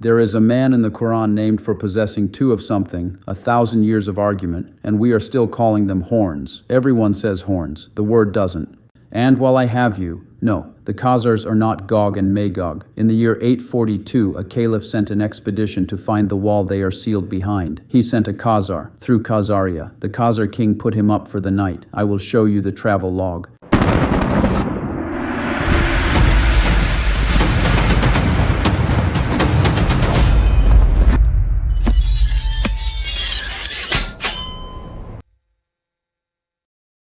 There is a man in the Qur'an named for possessing two of something, 1,000 years of argument, and we are still calling them horns. Everyone says horns. The word doesn't. And while I have you, no, the Khazars are not Gog and Magog. In the year 842, a caliph sent an expedition to find the wall they are sealed behind. He sent a Khazar through Khazaria. The Khazar king put him up for the night. I will show you the travel log.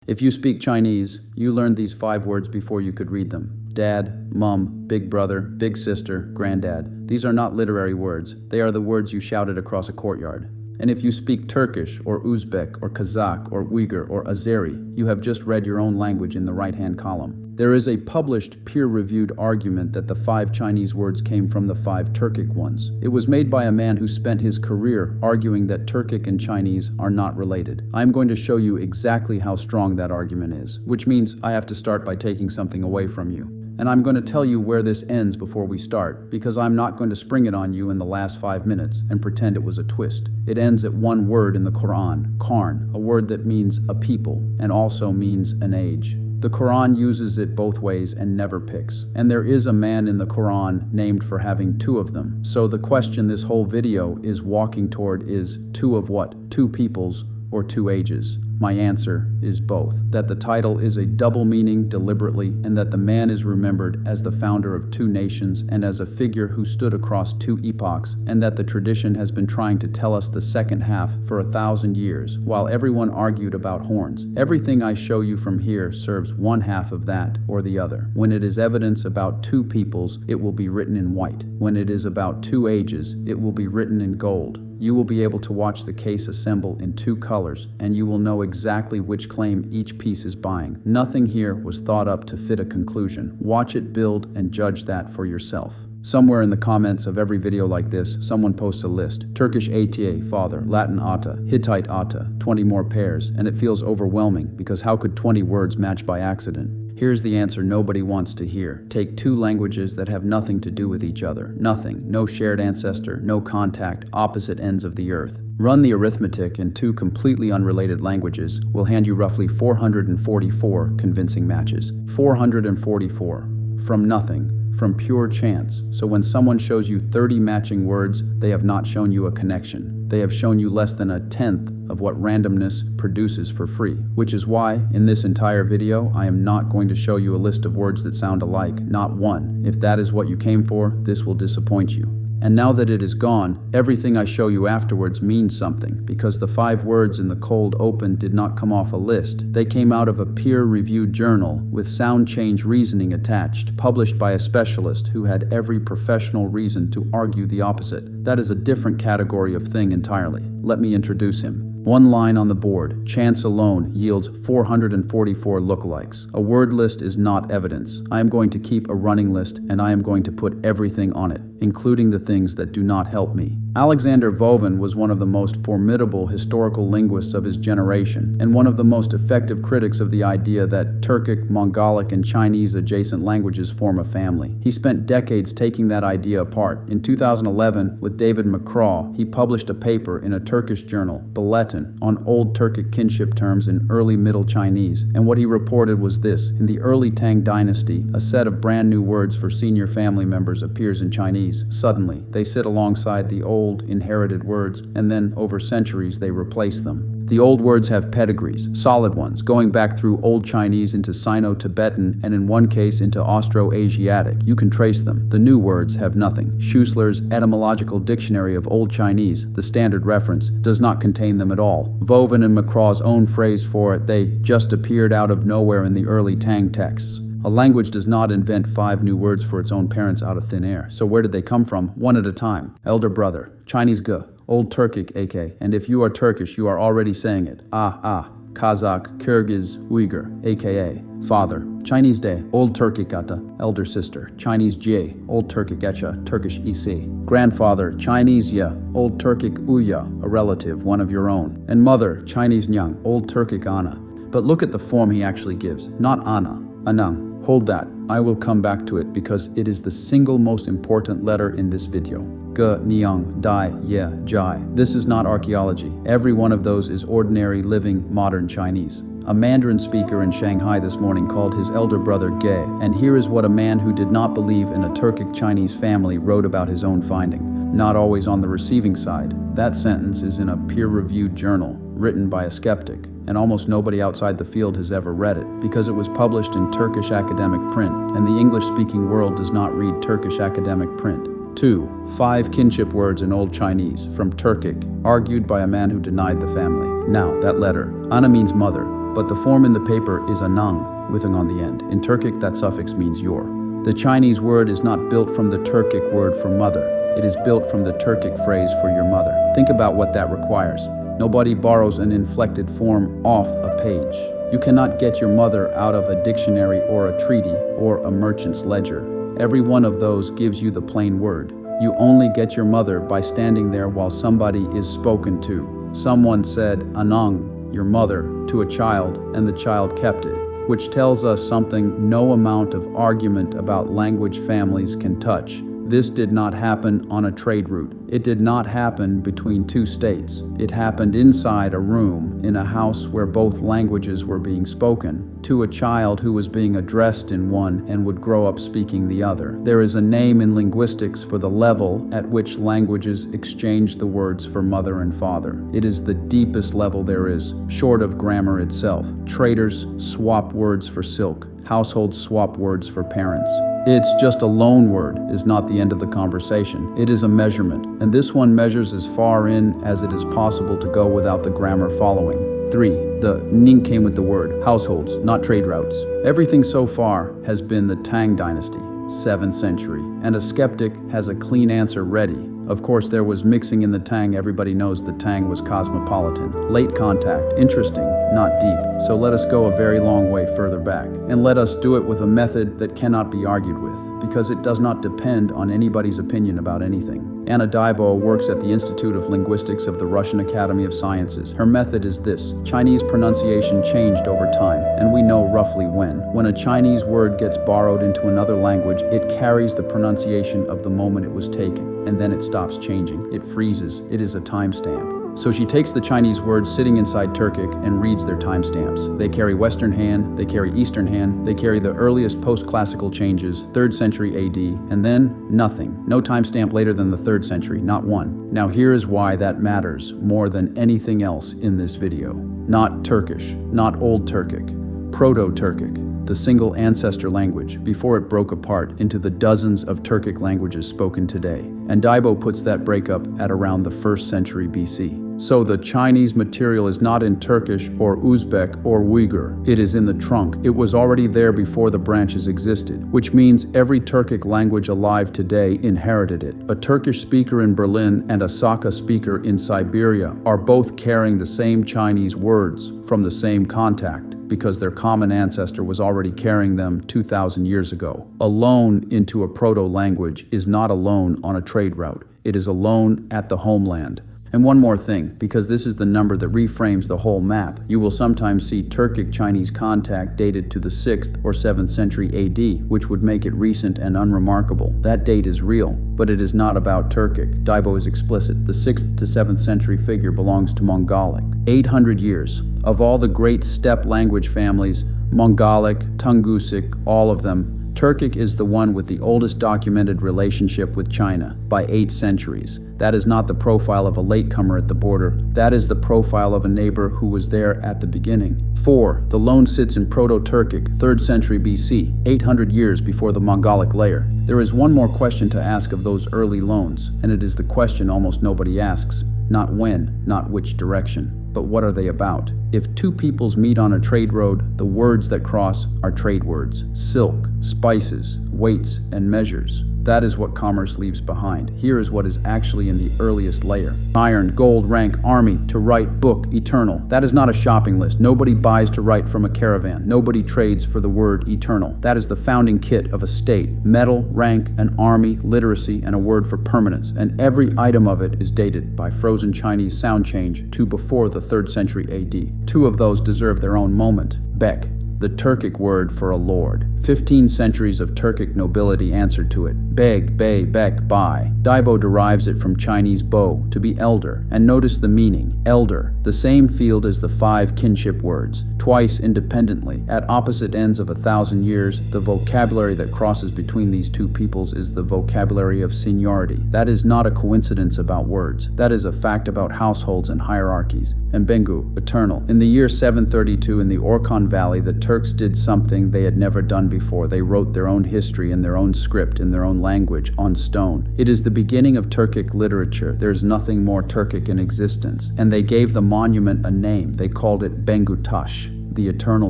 If you speak Chinese, you learned these 5 words before you could read them. Dad, mom, big brother, big sister, granddad. These are not literary words. They are the words you shouted across a courtyard. And if you speak Turkish or Uzbek or Kazakh or Uyghur or Azeri, you have just read your own language in the right-hand column. There is a published peer-reviewed argument that the 5 Chinese words came from the 5 Turkic ones. It was made by a man who spent his career arguing that Turkic and Chinese are not related. I'm going to show you exactly how strong that argument is, which means I have to start by taking something away from you. And I'm going to tell you where this ends before we start, because I'm not going to spring it on you in the last 5 minutes and pretend it was a twist. It ends at one word in the Qur'an, qarn, a word that means a people and also means an age. The Qur'an uses it both ways and never picks. And there is a man in the Qur'an named for having 2 of them. So the question this whole video is walking toward is 2 of what? 2 peoples or 2 ages? My answer is both. That the title is a double meaning deliberately, and that the man is remembered as the founder of 2 nations and as a figure who stood across 2 epochs, and that the tradition has been trying to tell us the second half for 1,000 years, while everyone argued about horns. Everything I show you from here serves one half of that or the other. When it is evidence about 2 peoples, it will be written in white. When it is about 2 ages, it will be written in gold. You will be able to watch the case assemble in 2 colors, and you will know exactly which claim each piece is buying. Nothing here was thought up to fit a conclusion. Watch it build and judge that for yourself. Somewhere in the comments of every video like this, someone posts a list. Turkish ata, father, Latin ata, Hittite ata, 20 more pairs, and it feels overwhelming because how could 20 words match by accident? Here's the answer nobody wants to hear. Take 2 languages that have nothing to do with each other. Nothing. No shared ancestor, no contact, opposite ends of the earth. Run the arithmetic in 2 completely unrelated languages will hand you roughly 444 convincing matches. 444. From nothing. From pure chance. So when someone shows you 30 matching words, they have not shown you a connection. They have shown you less than 1/10 of what randomness produces for free. Which is why, in this entire video, I am not going to show you a list of words that sound alike. Not one. If that is what you came for, this will disappoint you. And now that it is gone, everything I show you afterwards means something, because the 5 words in the cold open did not come off a list. They came out of a peer-reviewed journal with sound change reasoning attached, published by a specialist who had every professional reason to argue the opposite. That is a different category of thing entirely. Let me introduce him. 1 line on the board, chance alone yields 444 lookalikes. A word list is not evidence. I am going to keep a running list, and I am going to put everything on it, including the things that do not help me. Alexander Vovin was one of the most formidable historical linguists of his generation, and one of the most effective critics of the idea that Turkic, Mongolic, and Chinese adjacent languages form a family. He spent decades taking that idea apart. In 2011, with David McCraw, he published a paper in a Turkish journal, Bulletin, on Old Turkic kinship terms in early Middle Chinese, and what he reported was this: in the early Tang dynasty, a set of brand new words for senior family members appears in Chinese. Suddenly, they sit alongside the old inherited words, and then over centuries they replace them. The old words have pedigrees, solid ones, going back through Old Chinese into Sino-Tibetan, and in one case into Austro-Asiatic. You can trace them. The new words have nothing. Schussler's Etymological Dictionary of Old Chinese, the standard reference, does not contain them at all. Vovin and McCraw's own phrase for it, they just appeared out of nowhere in the early Tang texts. A language does not invent 5 new words for its own parents out of thin air. So where did they come from? One at a time. Elder brother, Chinese G, Old Turkic AK, and if you are Turkish, you are already saying it. Kazakh, Kyrgyz, Uyghur, aka father, Chinese De, Old Turkic Ata, elder sister, Chinese J, Old Turkic Echa, Turkish EC. Grandfather, Chinese Ya, Old Turkic Uya, a relative, one of your own. And mother, Chinese Nyang, Old Turkic Ana. But look at the form he actually gives, not Ana, Anang. Hold that, I will come back to it because it is the single most important letter in this video. niang, dai, ye, jai. This is not archaeology. Every one of those is ordinary, living, modern Chinese. A Mandarin speaker in Shanghai this morning called his elder brother gay, and here is what a man who did not believe in a Turkic Chinese family wrote about his own finding. Not always on the receiving side. That sentence is in a peer-reviewed journal, written by a skeptic, and almost nobody outside the field has ever read it, because it was published in Turkish academic print, and the English-speaking world does not read Turkish academic print. 2. 5 kinship words in Old Chinese, from Turkic, argued by a man who denied the family. Now, that letter, ana means mother, but the form in the paper is anang, with an on the end. In Turkic, that suffix means your. The Chinese word is not built from the Turkic word for mother. It is built from the Turkic phrase for your mother. Think about what that requires. Nobody borrows an inflected form off a page. You cannot get your mother out of a dictionary or a treaty or a merchant's ledger. Every one of those gives you the plain word. You only get your mother by standing there while somebody is spoken to. Someone said, anang, your mother, to a child, and the child kept it, which tells us something no amount of argument about language families can touch. This did not happen on a trade route. It did not happen between two states. It happened inside a room in a house where both languages were being spoken, to a child who was being addressed in one and would grow up speaking the other. There is a name in linguistics for the level at which languages exchange the words for mother and father. It is the deepest level there is, short of grammar itself. Traders swap words for silk. Households swap words for parents. It's just a loan word is not the end of the conversation. It is a measurement, and this one measures as far in as it is possible to go without the grammar following. 3. The ning came with the word, households, not trade routes. Everything so far has been the Tang dynasty, 7th century, and a skeptic has a clean answer ready. Of course, there was mixing in the Tang. Everybody knows the Tang was cosmopolitan. Late contact, interesting, not deep. So let us go a very long way further back. And let us do it with a method that cannot be argued with, because it does not depend on anybody's opinion about anything. Anna Daibo works at the Institute of Linguistics of the Russian Academy of Sciences. Her method is this. Chinese pronunciation changed over time, and we know roughly when. When a Chinese word gets borrowed into another language, it carries the pronunciation of the moment it was taken, and then it stops changing. It freezes. It is a timestamp. So she takes the Chinese words sitting inside Turkic and reads their timestamps. They carry Western Han, they carry Eastern Han, they carry the earliest post-classical changes, 3rd century AD, and then nothing. No timestamp later than the 3rd century, not one. Now here is why that matters more than anything else in this video. Not Turkish, not Old Turkic, Proto-Turkic, the single ancestor language before it broke apart into the dozens of Turkic languages spoken today. And Daibo puts that breakup at around the 1st century BC. So the Chinese material is not in Turkish or Uzbek or Uyghur. It is in the trunk. It was already there before the branches existed, which means every Turkic language alive today inherited it. A Turkish speaker in Berlin and a Sakha speaker in Siberia are both carrying the same Chinese words from the same contact, because their common ancestor was already carrying them 2,000 years ago. A loan into a proto-language is not a loan on a trade route. It is a loan at the homeland. And one more thing, because this is the number that reframes the whole map, you will sometimes see Turkic Chinese contact dated to the 6th or 7th century AD, which would make it recent and unremarkable. That date is real, but it is not about Turkic. Daibo is explicit. The 6th to 7th century figure belongs to Mongolic. 800 years. Of all the great steppe language families, Mongolic, Tungusic, all of them, Turkic is the one with the oldest documented relationship with China, by 8 centuries. That is not the profile of a latecomer at the border. That is the profile of a neighbor who was there at the beginning. 4. The loan sits in Proto-Turkic, 3rd century BC, 800 years before the Mongolic layer. There is one more question to ask of those early loans, and it is the question almost nobody asks. Not when, not which direction, but what are they about? If two peoples meet on a trade road, the words that cross are trade words. Silk, spices, weights, and measures. That is what commerce leaves behind. Here is what is actually in the earliest layer. Iron, gold, rank, army, to write, book, eternal. That is not a shopping list. Nobody buys to write from a caravan. Nobody trades for the word eternal. That is the founding kit of a state. Metal, rank, an army, literacy, and a word for permanence. And every item of it is dated by frozen Chinese sound change to before the 3rd century AD. Two of those deserve their own moment. Bek, the Turkic word for a lord. 15 centuries of Turkic nobility answered to it. beg, bay, beck, by. Daibo derives it from Chinese bo, to be elder, and notice the meaning, elder, the same field as the 5 kinship words, twice independently, at opposite ends of 1,000 years. The vocabulary that crosses between these two peoples is the vocabulary of seniority. That is not a coincidence about words. That is a fact about households and hierarchies. And Bengu, eternal. In the year 732 in the Orkhon Valley, the Turks did something they had never done before. They wrote their own history in their own script, in their own language, on stone. It is the beginning of Turkic literature. There is nothing more Turkic in existence. And they gave the monument a name. They called it Bengu Taş, the eternal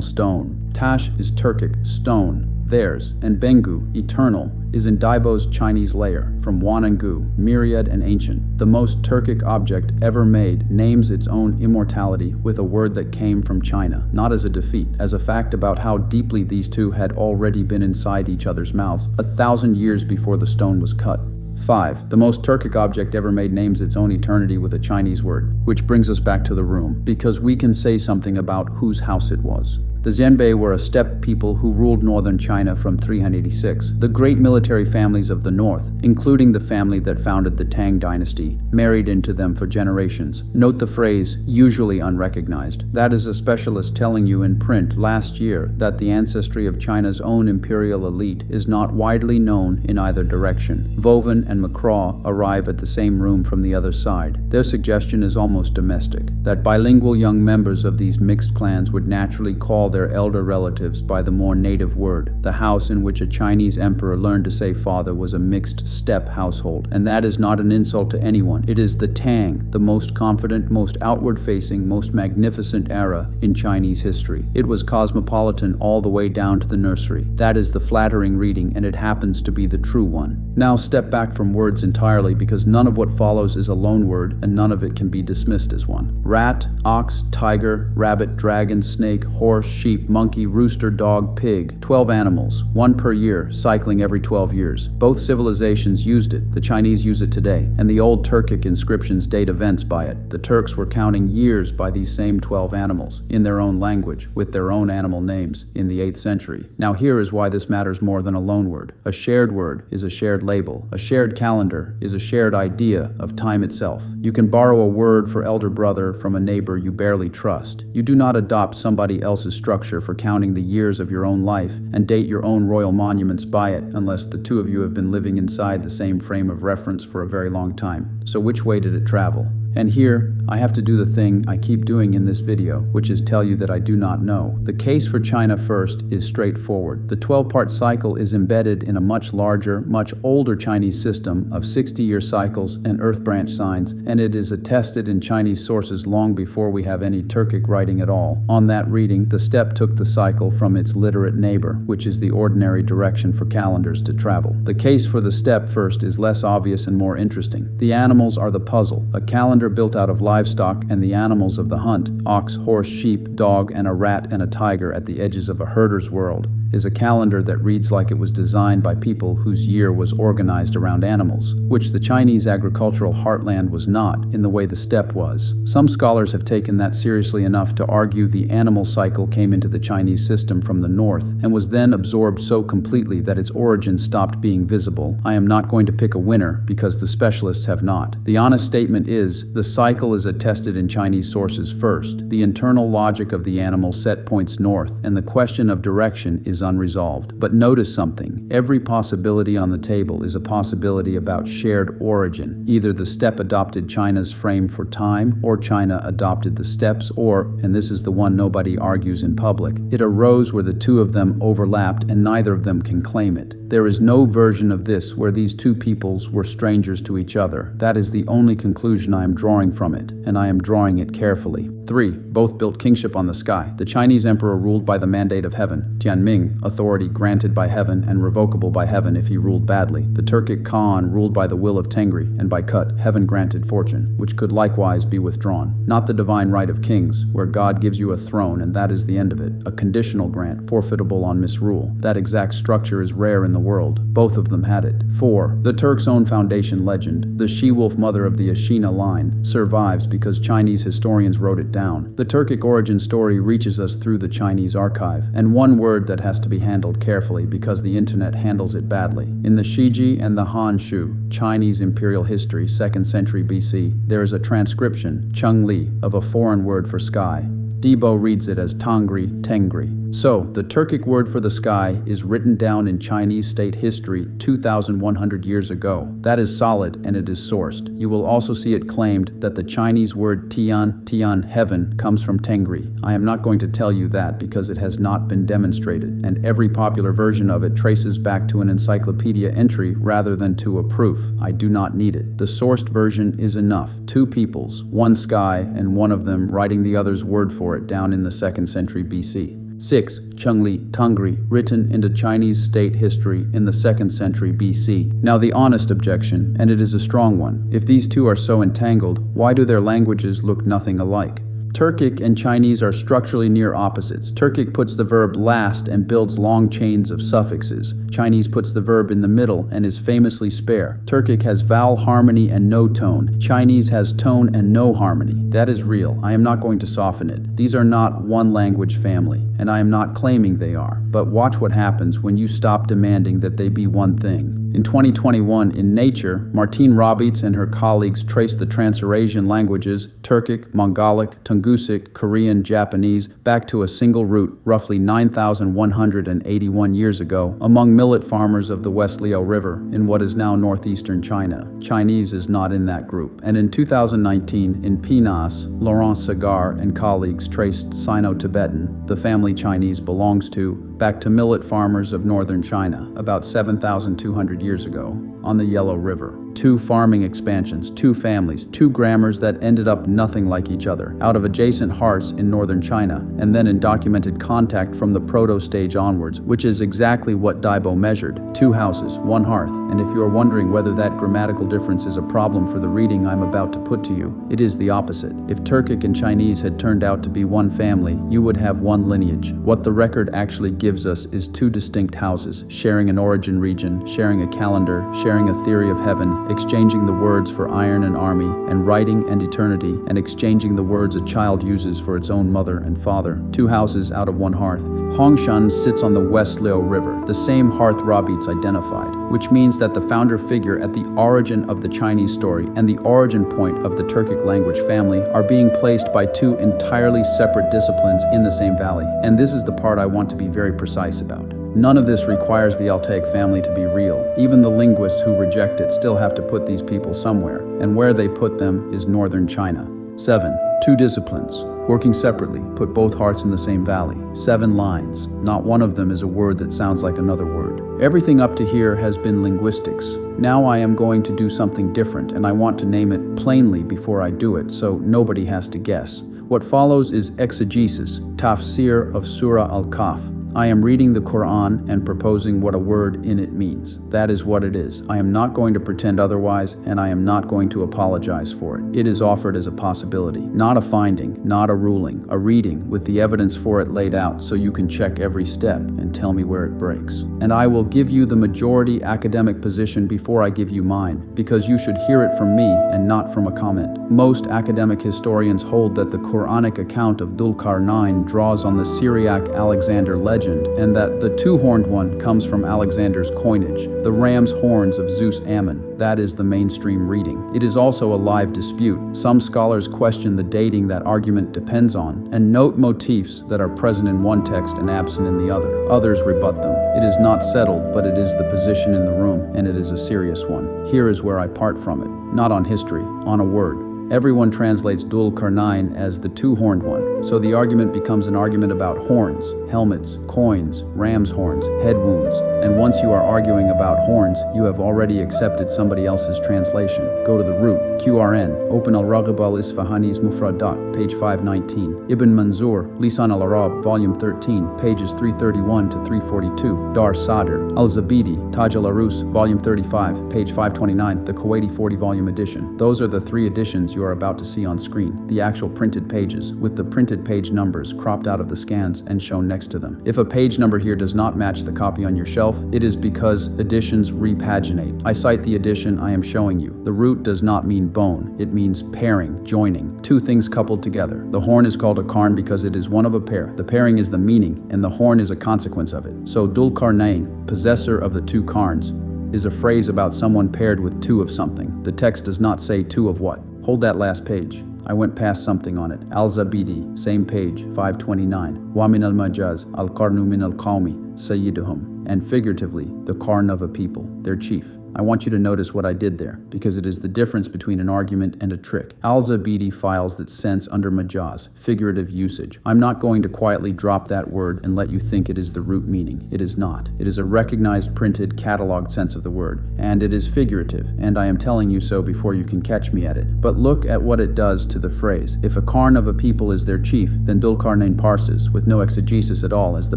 stone. Taş is Turkic, stone, theirs, and Bengu, eternal, is in Daibo's Chinese layer, from Wanangu, myriad and ancient. The most Turkic object ever made names its own immortality with a word that came from China, not as a defeat, as a fact about how deeply these two had already been inside each other's mouths, 1,000 years before the stone was cut. 5. The most Turkic object ever made names its own eternity with a Chinese word, which brings us back to the room, because we can say something about whose house it was. The Xianbei were a steppe people who ruled northern China from 386. The great military families of the north, including the family that founded the Tang dynasty, married into them for generations. Note the phrase, usually unrecognized. That is a specialist telling you in print last year that the ancestry of China's own imperial elite is not widely known in either direction. Vauvan and Macraw arrive at the same room from the other side. Their suggestion is almost domestic, that bilingual young members of these mixed clans would naturally call their elder relatives by the more native word. The house in which a Chinese emperor learned to say father was a mixed steppe household, and that is not an insult to anyone. It is the Tang, the most confident, most outward-facing, most magnificent era in Chinese history. It was cosmopolitan all the way down to the nursery. That is the flattering reading, and it happens to be the true one. Now step back from words entirely, because none of what follows is a loan word, and none of it can be dismissed as one. Rat, ox, tiger, rabbit, dragon, snake, horse, sheep, monkey, rooster, dog, pig. 12 animals, 1 per year, cycling every 12 years. Both civilizations used it. The Chinese use it today, and the old Turkic inscriptions date events by it. The Turks were counting years by these same 12 animals, in their own language, with their own animal names, in the 8th century. Now here is why this matters more than a loan word. A shared word is a shared label. A shared calendar is a shared idea of time itself. You can borrow a word for elder brother from a neighbor you barely trust. You do not adopt somebody else's structure for counting the years of your own life and date your own royal monuments by it, unless the two of you have been living inside the same frame of reference for a very long time. So which way did it travel? And here, I have to do the thing I keep doing in this video, which is tell you that I do not know. The case for China first is straightforward. The 12-part cycle is embedded in a much larger, much older Chinese system of 60-year cycles and earth branch signs, and it is attested in Chinese sources long before we have any Turkic writing at all. On that reading, the steppe took the cycle from its literate neighbor, which is the ordinary direction for calendars to travel. The case for the steppe first is less obvious and more interesting. The animals are the puzzle. A calendar built out of livestock and the animals of the hunt, ox, horse, sheep, dog, and a rat and a tiger at the edges of a herder's world, is a calendar that reads like it was designed by people whose year was organized around animals, which the Chinese agricultural heartland was not, in the way the steppe was. Some scholars have taken that seriously enough to argue the animal cycle came into the Chinese system from the north and was then absorbed so completely that its origin stopped being visible. I am not going to pick a winner because the specialists have not. The honest statement is, the cycle is attested in Chinese sources first. The internal logic of the animal set points north, and the question of direction is unresolved. But notice something. Every possibility on the table is a possibility about shared origin. Either the steppe adopted China's frame for time, or China adopted the steppes, or, and this is the one nobody argues in public, it arose where the two of them overlapped and neither of them can claim it. There is no version of this where these two peoples were strangers to each other. That is the only conclusion I am drawing from it, and I am drawing it carefully. 3. Both built kingship on the sky. The Chinese emperor ruled by the mandate of heaven. Tianming, authority granted by heaven and revocable by heaven if he ruled badly. The Turkic Khan ruled by the will of Tengri, and by Kut, heaven-granted fortune, which could likewise be withdrawn. Not the divine right of kings, where God gives you a throne and that is the end of it. A conditional grant, forfeitable on misrule. That exact structure is rare in the world. Both of them had it. 4. The Turks' own foundation legend, the she-wolf mother of the Ashina line, survives because Chinese historians wrote it down. The Turkic origin story reaches us through the Chinese archive, and one word that has has to be handled carefully because the internet handles it badly. In the Shiji and the Han Shu, Chinese imperial history, 2nd century BC, there is a transcription, Cheng Li, of a foreign word for sky. Debo reads it as Tangri, Tengri. So, the Turkic word for the sky is written down in Chinese state history 2,100 years ago. That is solid and it is sourced. You will also see it claimed that the Chinese word Tian, heaven, comes from Tengri. I am not going to tell you that because it has not been demonstrated, and every popular version of it traces back to an encyclopedia entry rather than to a proof. I do not need it. The sourced version is enough. Two peoples, one sky, and one of them writing the other's word for it down in the 2nd century BC. 6. Chengli, Tangri, written into Chinese state history in the 2nd century BC. Now the honest objection, and it is a strong one, if these two are so entangled, why do their languages look nothing alike? Turkic and Chinese are structurally near opposites. Turkic puts the verb last and builds long chains of suffixes. Chinese puts the verb in the middle and is famously spare. Turkic has vowel harmony and no tone. Chinese has tone and no harmony. That is real. I am not going to soften it. These are not one language family, and I am not claiming they are. But watch what happens when you stop demanding that they be one thing. In 2021, in Nature, Martine Roberts and her colleagues traced the Trans-Eurasian languages, Turkic, Mongolic, Tungusic, Korean, Japanese, back to a single root roughly 9,181 years ago among millet farmers of the West Liao River in what is now northeastern China. Chinese is not in that group. And in 2019, in Pinas, Laurent Sagar and colleagues traced Sino-Tibetan, the family Chinese belongs to, back to millet farmers of northern China about 7,200 years ago on the Yellow River. Two farming expansions, two families, two grammars that ended up nothing like each other, out of adjacent hearths in northern China, and then in documented contact from the proto-stage onwards, which is exactly what Daibo measured. Two houses, one hearth, and if you are wondering whether that grammatical difference is a problem for the reading I'm about to put to you, it is the opposite. If Turkic and Chinese had turned out to be one family, you would have one lineage. What the record actually gives us is two distinct houses, sharing an origin region, sharing a calendar, sharing a theory of heaven, exchanging the words for iron and army, and writing and eternity, and exchanging the words a child uses for its own mother and father. Two houses out of one hearth. Hongshan sits on the West Liao River, the same hearth Roberts identified, which means that the founder figure at the origin of the Chinese story and the origin point of the Turkic language family are being placed by two entirely separate disciplines in the same valley. And this is the part I want to be very precise about. None of this requires the Altaic family to be real. Even the linguists who reject it still have to put these people somewhere, and where they put them is northern China. 7. Two disciplines. Working separately, put both hearts in the same valley. 7 lines. Not one of them is a word that sounds like another word. Everything up to here has been linguistics. Now I am going to do something different, and I want to name it plainly before I do it, so nobody has to guess. What follows is exegesis, tafsir of Surah Al-Kahf. I am reading the Qur'an and proposing what a word in it means. That is what it is. I am not going to pretend otherwise, and I am not going to apologize for it. It is offered as a possibility, not a finding, not a ruling, a reading with the evidence for it laid out so you can check every step and tell me where it breaks. And I will give you the majority academic position before I give you mine, because you should hear it from me and not from a comment. Most academic historians hold that the Quranic account of Dhul-Qarnayn draws on the Syriac Alexander legend, and that the two-horned one comes from Alexander's coinage, the ram's horns of Zeus Ammon. That is the mainstream reading. It is also a live dispute. Some scholars question the dating that argument depends on, and note motifs that are present in one text and absent in the other. Others rebut them. It is not settled, but it is the position in the room, and it is a serious one. Here is where I part from it. Not on history, on a word. Everyone translates Dhul-Qarnayn as the two-horned one, so the argument becomes an argument about horns, helmets, coins, ram's horns, head wounds, and once you are arguing about horns, you have already accepted somebody else's translation. Go to the root. Qur'an, Open al-Raghib al-Isfahani's Mufradat, page 519. Ibn Manzur, Lisan al-Arab, volume 13, pages 331 to 342. Dar Sadr, al-Zabidi, Taj al-Arus, volume 35, page 529, the Kuwaiti 40-volume edition. Those are the 3 editions you are about to see on screen, the actual printed pages, with the printed printed page numbers cropped out of the scans and shown next to them. If a page number here does not match the copy on your shelf, it is because editions repaginate. I cite the edition I am showing you. The root does not mean bone, it means pairing, joining, two things coupled together. The horn is called a qarn because it is one of a pair. The pairing is the meaning, and the horn is a consequence of it. So Dhul Qarnayn, possessor of the two qarns, is a phrase about someone paired with two of something. The text does not say two of what. Hold that last page. I went past something on it. Al-Zabidi, same page, 529. Wa min al-majaz, al-qarnu min al-qawmi, sayyiduhum. And figuratively, the qarn of a people, their chief. I want you to notice what I did there, because it is the difference between an argument and a trick. Al-Zabidi files that sense under majaz, figurative usage. I'm not going to quietly drop that word and let you think it is the root meaning. It is not. It is a recognized, printed, cataloged sense of the word, and it is figurative, and I am telling you so before you can catch me at it. But look at what it does to the phrase. If a qarn of a people is their chief, then Dhul Qarnayn parses, with no exegesis at all, as the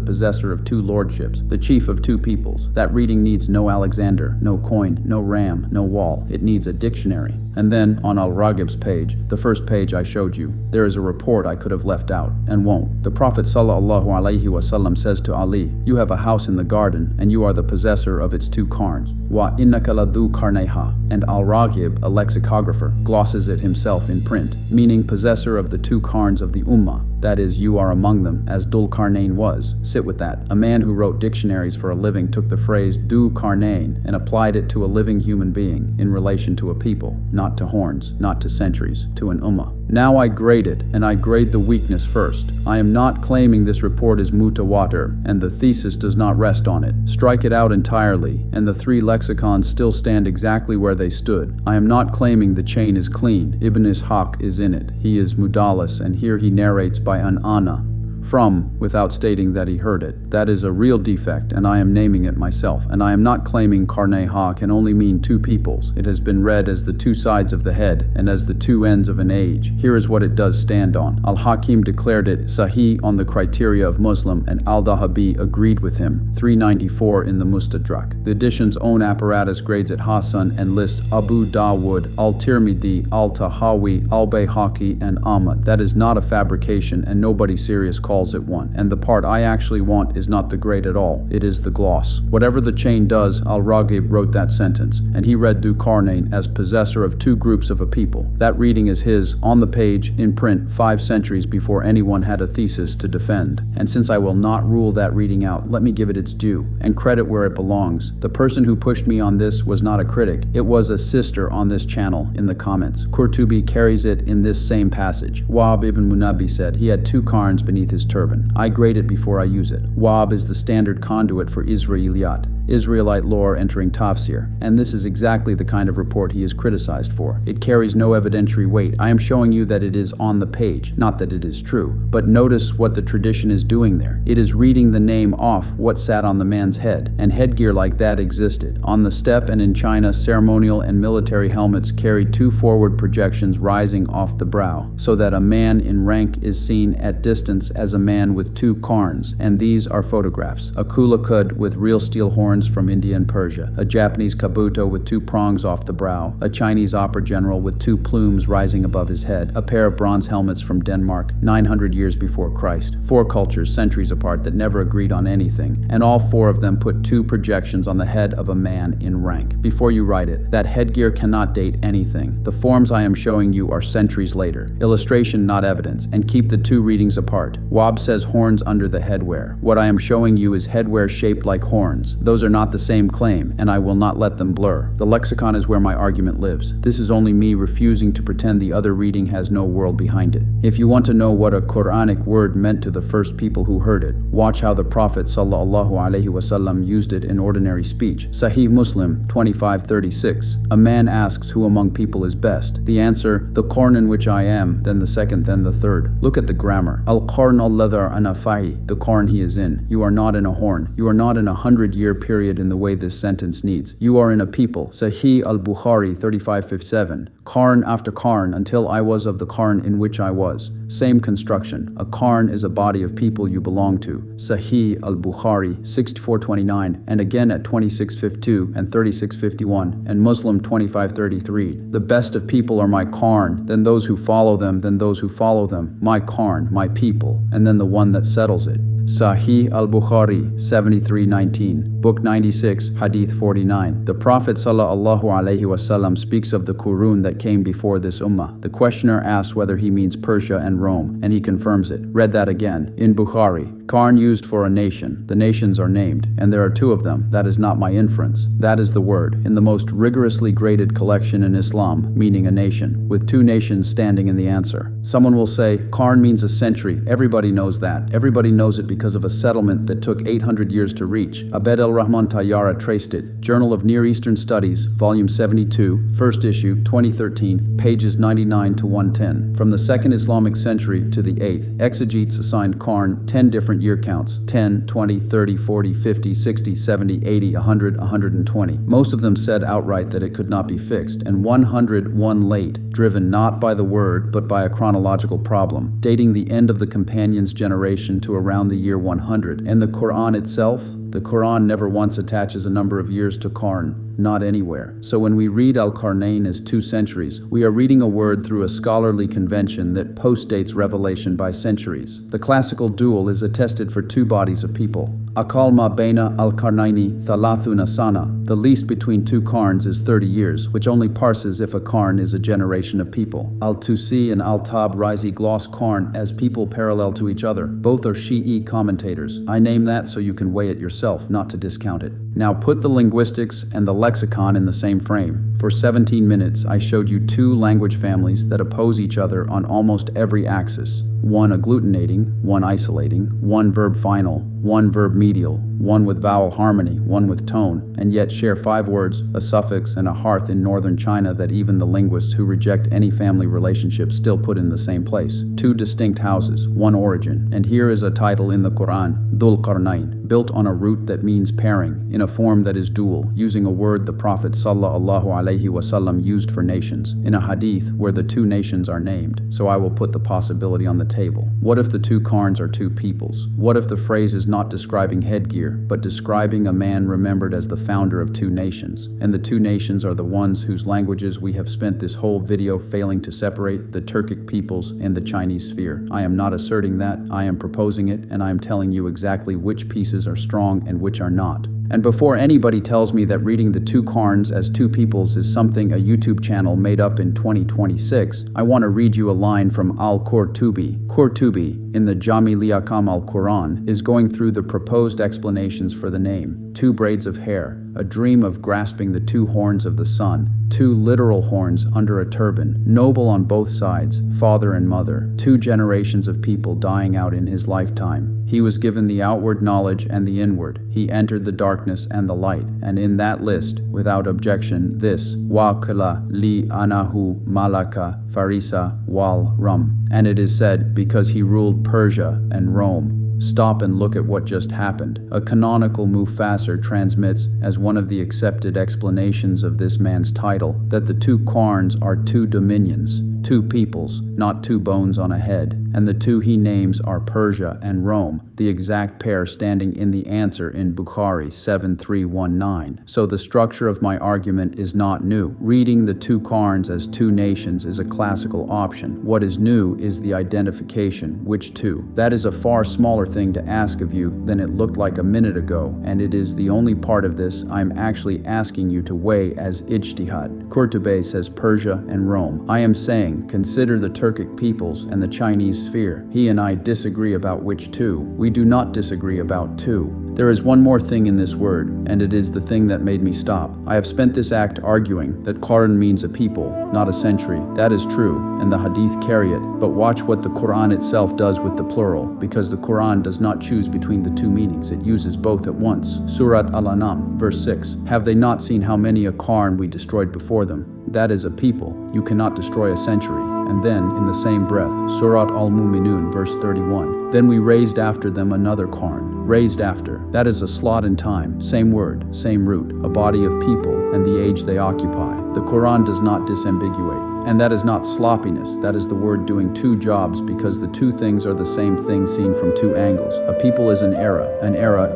possessor of two lordships, the chief of two peoples. That reading needs no Alexander, no coin, no ram, no wall. It needs a dictionary. And then, on Al-Raghib's page, the first page I showed you, there is a report I could have left out, and won't. The Prophet ﷺ says to Ali, "You have a house in the garden, and you are the possessor of its two qarns. Wa innaka ladhu qarnayha." And Al-Raghib, a lexicographer, glosses it himself in print, meaning possessor of the two qarns of the ummah. That is, you are among them, as Dhul Qarnayn was. Sit with that. A man who wrote dictionaries for a living took the phrase Dhul Qarnayn and applied it to a living human being in relation to a people, not to horns, not to centuries, to an ummah. Now I grade it, and I grade the weakness first. I am not claiming this report is mutawatir, and the thesis does not rest on it. Strike it out entirely, and the three lexicons still stand exactly where they stood. I am not claiming the chain is clean. Ibn Ishaq is in it. He is mudalis, and here he narrates by an ana, from, without stating that he heard it. That is a real defect, and I am naming it myself. And I am not claiming qarnayha can only mean two peoples. It has been read as the two sides of the head, and as the two ends of an age. Here is what it does stand on. Al-Hakim declared it sahih on the criteria of Muslim, and Al-Dahabi agreed with him. 394 in the Mustadrak. The edition's own apparatus grades it Hasan and lists Abu Dawood, Al-Tirmidhi, Al-Tahawi, Al-Bayhaqi, and Ahmad. That is not a fabrication, and nobody serious calls it one. And the part I actually want is not the grade at all. It is the gloss. Whatever the chain does, Al-Raghib wrote that sentence, and he read Dhul Qarnayn as possessor of two groups of a people. That reading is his, on the page, in print, 5 centuries before anyone had a thesis to defend. And since I will not rule that reading out, let me give it its due, and credit where it belongs. The person who pushed me on this was not a critic. It was a sister on this channel in the comments. Qurṭubī carries it in this same passage. Wahb ibn Munabbih said he had two qarns beneath his turban. I grade it before I use it. Wahb is the standard conduit for Israeliyat, Israelite lore entering tafsir, and this is exactly the kind of report he is criticized for. It carries no evidentiary weight. I am showing you that it is on the page, not that it is true. But notice what the tradition is doing there. It is reading the name off what sat on the man's head, and headgear like that existed. On the steppe and in China, ceremonial and military helmets carried two forward projections rising off the brow, so that a man in rank is seen at distance as a man with two qarns, and these are photographs. A kulakud with real steel horns from India and Persia, a Japanese kabuto with two prongs off the brow, a Chinese opera general with two plumes rising above his head, a pair of bronze helmets from Denmark 900 years before Christ, 4 cultures centuries apart that never agreed on anything, and all 4 of them put 2 projections on the head of a man in rank. Before you write it, that headgear cannot date anything. The forms I am showing you are centuries later. Illustration, not evidence, and keep the 2 readings apart. Wahb says horns under the headwear. What I am showing you is headwear shaped like horns. Those are not the same claim, and I will not let them blur. The lexicon is where my argument lives. This is only me refusing to pretend the other reading has no world behind it. If you want to know what a Quranic word meant to the first people who heard it, watch how the Prophet ﷺ used it in ordinary speech. Sahih Muslim 25:36. A man asks who among people is best. The answer, the qarn in which I am, then the second, then the third. Look at the grammar. Al-qarn alladhi ana fahi, the qarn he is in. You are not in a horn. You are not in a 100-year period period in the way this sentence needs. You are in a people. Sahih al-Bukhari 3557. Qarn after qarn until I was of the qarn in which I was. Same construction. A qarn is a body of people you belong to. Sahih al-Bukhari 6429 and again at 2652 and 3651 and Muslim 2533. The best of people are my qarn, then those who follow them, then those who follow them. My qarn, my people, and then the one that settles it. Sahih al-Bukhari 7319, Book 96, Hadith 49. The Prophet ﷺ speaks of the Qur'an that came before this ummah. The questioner asks whether he means Persia and Rome, and he confirms it. Read that again. In Bukhari, qarn used for a nation. The nations are named, and there are two of them. That is not my inference. That is the word, in the most rigorously graded collection in Islam, meaning a nation, with two nations standing in the answer. Someone will say, qarn means a century. Everybody knows that. Everybody knows it because of a settlement that took 800 years to reach. Abed al-Rahman Tayyara traced it. Journal of Near Eastern Studies, Volume 72, First Issue, 2013, pages 99 to 110. From the 2nd Islamic century to the 8th, exegetes assigned qarn 10 different year counts: 10, 20, 30, 40, 50, 60, 70, 80, 100, 120. Most of them said outright that it could not be fixed, and 101 late, driven not by the word but by a chronological problem, dating the end of the companions' generation to around the year 100. And the Qur'an itself? The Qur'an never once attaches a number of years to qarn. Not anywhere. So when we read al-Qarnayn as 2 centuries, we are reading a word through a scholarly convention that postdates revelation by centuries. The classical dual is attested for 2 bodies of people. Aqal ma baina al-Qarnayni thalathuna sana. The least between 2 qarns is 30 years, which only parses if a qarn is a generation of people. Al-Tusi and al-Tab Razi gloss qarn as people parallel to each other. Both are Shi'i commentators. I name that so you can weigh it yourself, not to discount it. Now put the linguistics and the lexicon in the same frame. For 17 minutes, I showed you 2 language families that oppose each other on almost every axis. One agglutinating, one isolating, one verb final, one verb medial, one with vowel harmony, one with tone, and yet share 5 words, a suffix, and a hearth in northern China that even the linguists who reject any family relationship still put in the same place. 2 distinct houses, one origin, and here is a title in the Qur'an, Dhul Qarnayn, built on a root that means pairing, in a form that is dual, using a word the Prophet ﷺ used for nations, in a hadith where the 2 nations are named. So I will put the possibility on the table. What if the 2 qarns are 2 peoples? What if the phrase is not describing headgear, but describing a man remembered as the founder of 2 nations? And the 2 nations are the ones whose languages we have spent this whole video failing to separate, the Turkic peoples and the Chinese sphere. I am not asserting that, I am proposing it, and I am telling you exactly which pieces are strong and which are not. And before anybody tells me that reading the 2 qarns as 2 peoples is something a YouTube channel made up in 2026, I want to read you a line from al-Qurṭubī. Qurṭubī, in the Jami Liakam al-Qur'an, is going through the proposed explanations for the name. 2 braids of hair, a dream of grasping the 2 horns of the sun, 2 literal horns under a turban, noble on both sides, father and mother, 2 generations of people dying out in his lifetime. He was given the outward knowledge and the inward. He entered the darkness and the light. And in that list, without objection, this, Waqila li anahu malaka farisa wal rum. And it is said, because he ruled Persia and Rome. Stop and look at what just happened. A canonical Mufassir transmits, as one of the accepted explanations of this man's title, that the 2 qarns are 2 dominions, 2 peoples, not 2 bones on a head, and the 2 he names are Persia and Rome, the exact pair standing in the answer in Bukhari 7319. So the structure of my argument is not new. Reading the 2 qarns as 2 nations is a classical option. What is new is the identification, which 2. That is a far smaller thing to ask of you than it looked like a minute ago, and it is the only part of this I'm actually asking you to weigh as ijtihad. Qurṭubī says Persia and Rome. I am saying, consider the Turkic peoples and the Chinese sphere. He and I disagree about which 2. We do not disagree about 2. There is one more thing in this word, and it is the thing that made me stop. I have spent this act arguing that qarn means a people, not a century. That is true, and the hadith carry it, but watch what the Qur'an itself does with the plural, because the Qur'an does not choose between the 2 meanings, it uses both at once. Surat Al-An'am, verse 6. Have they not seen how many a qarn we destroyed before them? That is a people. You cannot destroy a century. And then, in the same breath, Surat al-Mu'minun, verse 31. Then we raised after them another qarn. Raised after. That is a slot in time. Same word, same root. A body of people and the age they occupy. The Qur'an does not disambiguate. And that is not sloppiness, that is the word doing two jobs because the two things are the same thing seen from two angles. A people is an era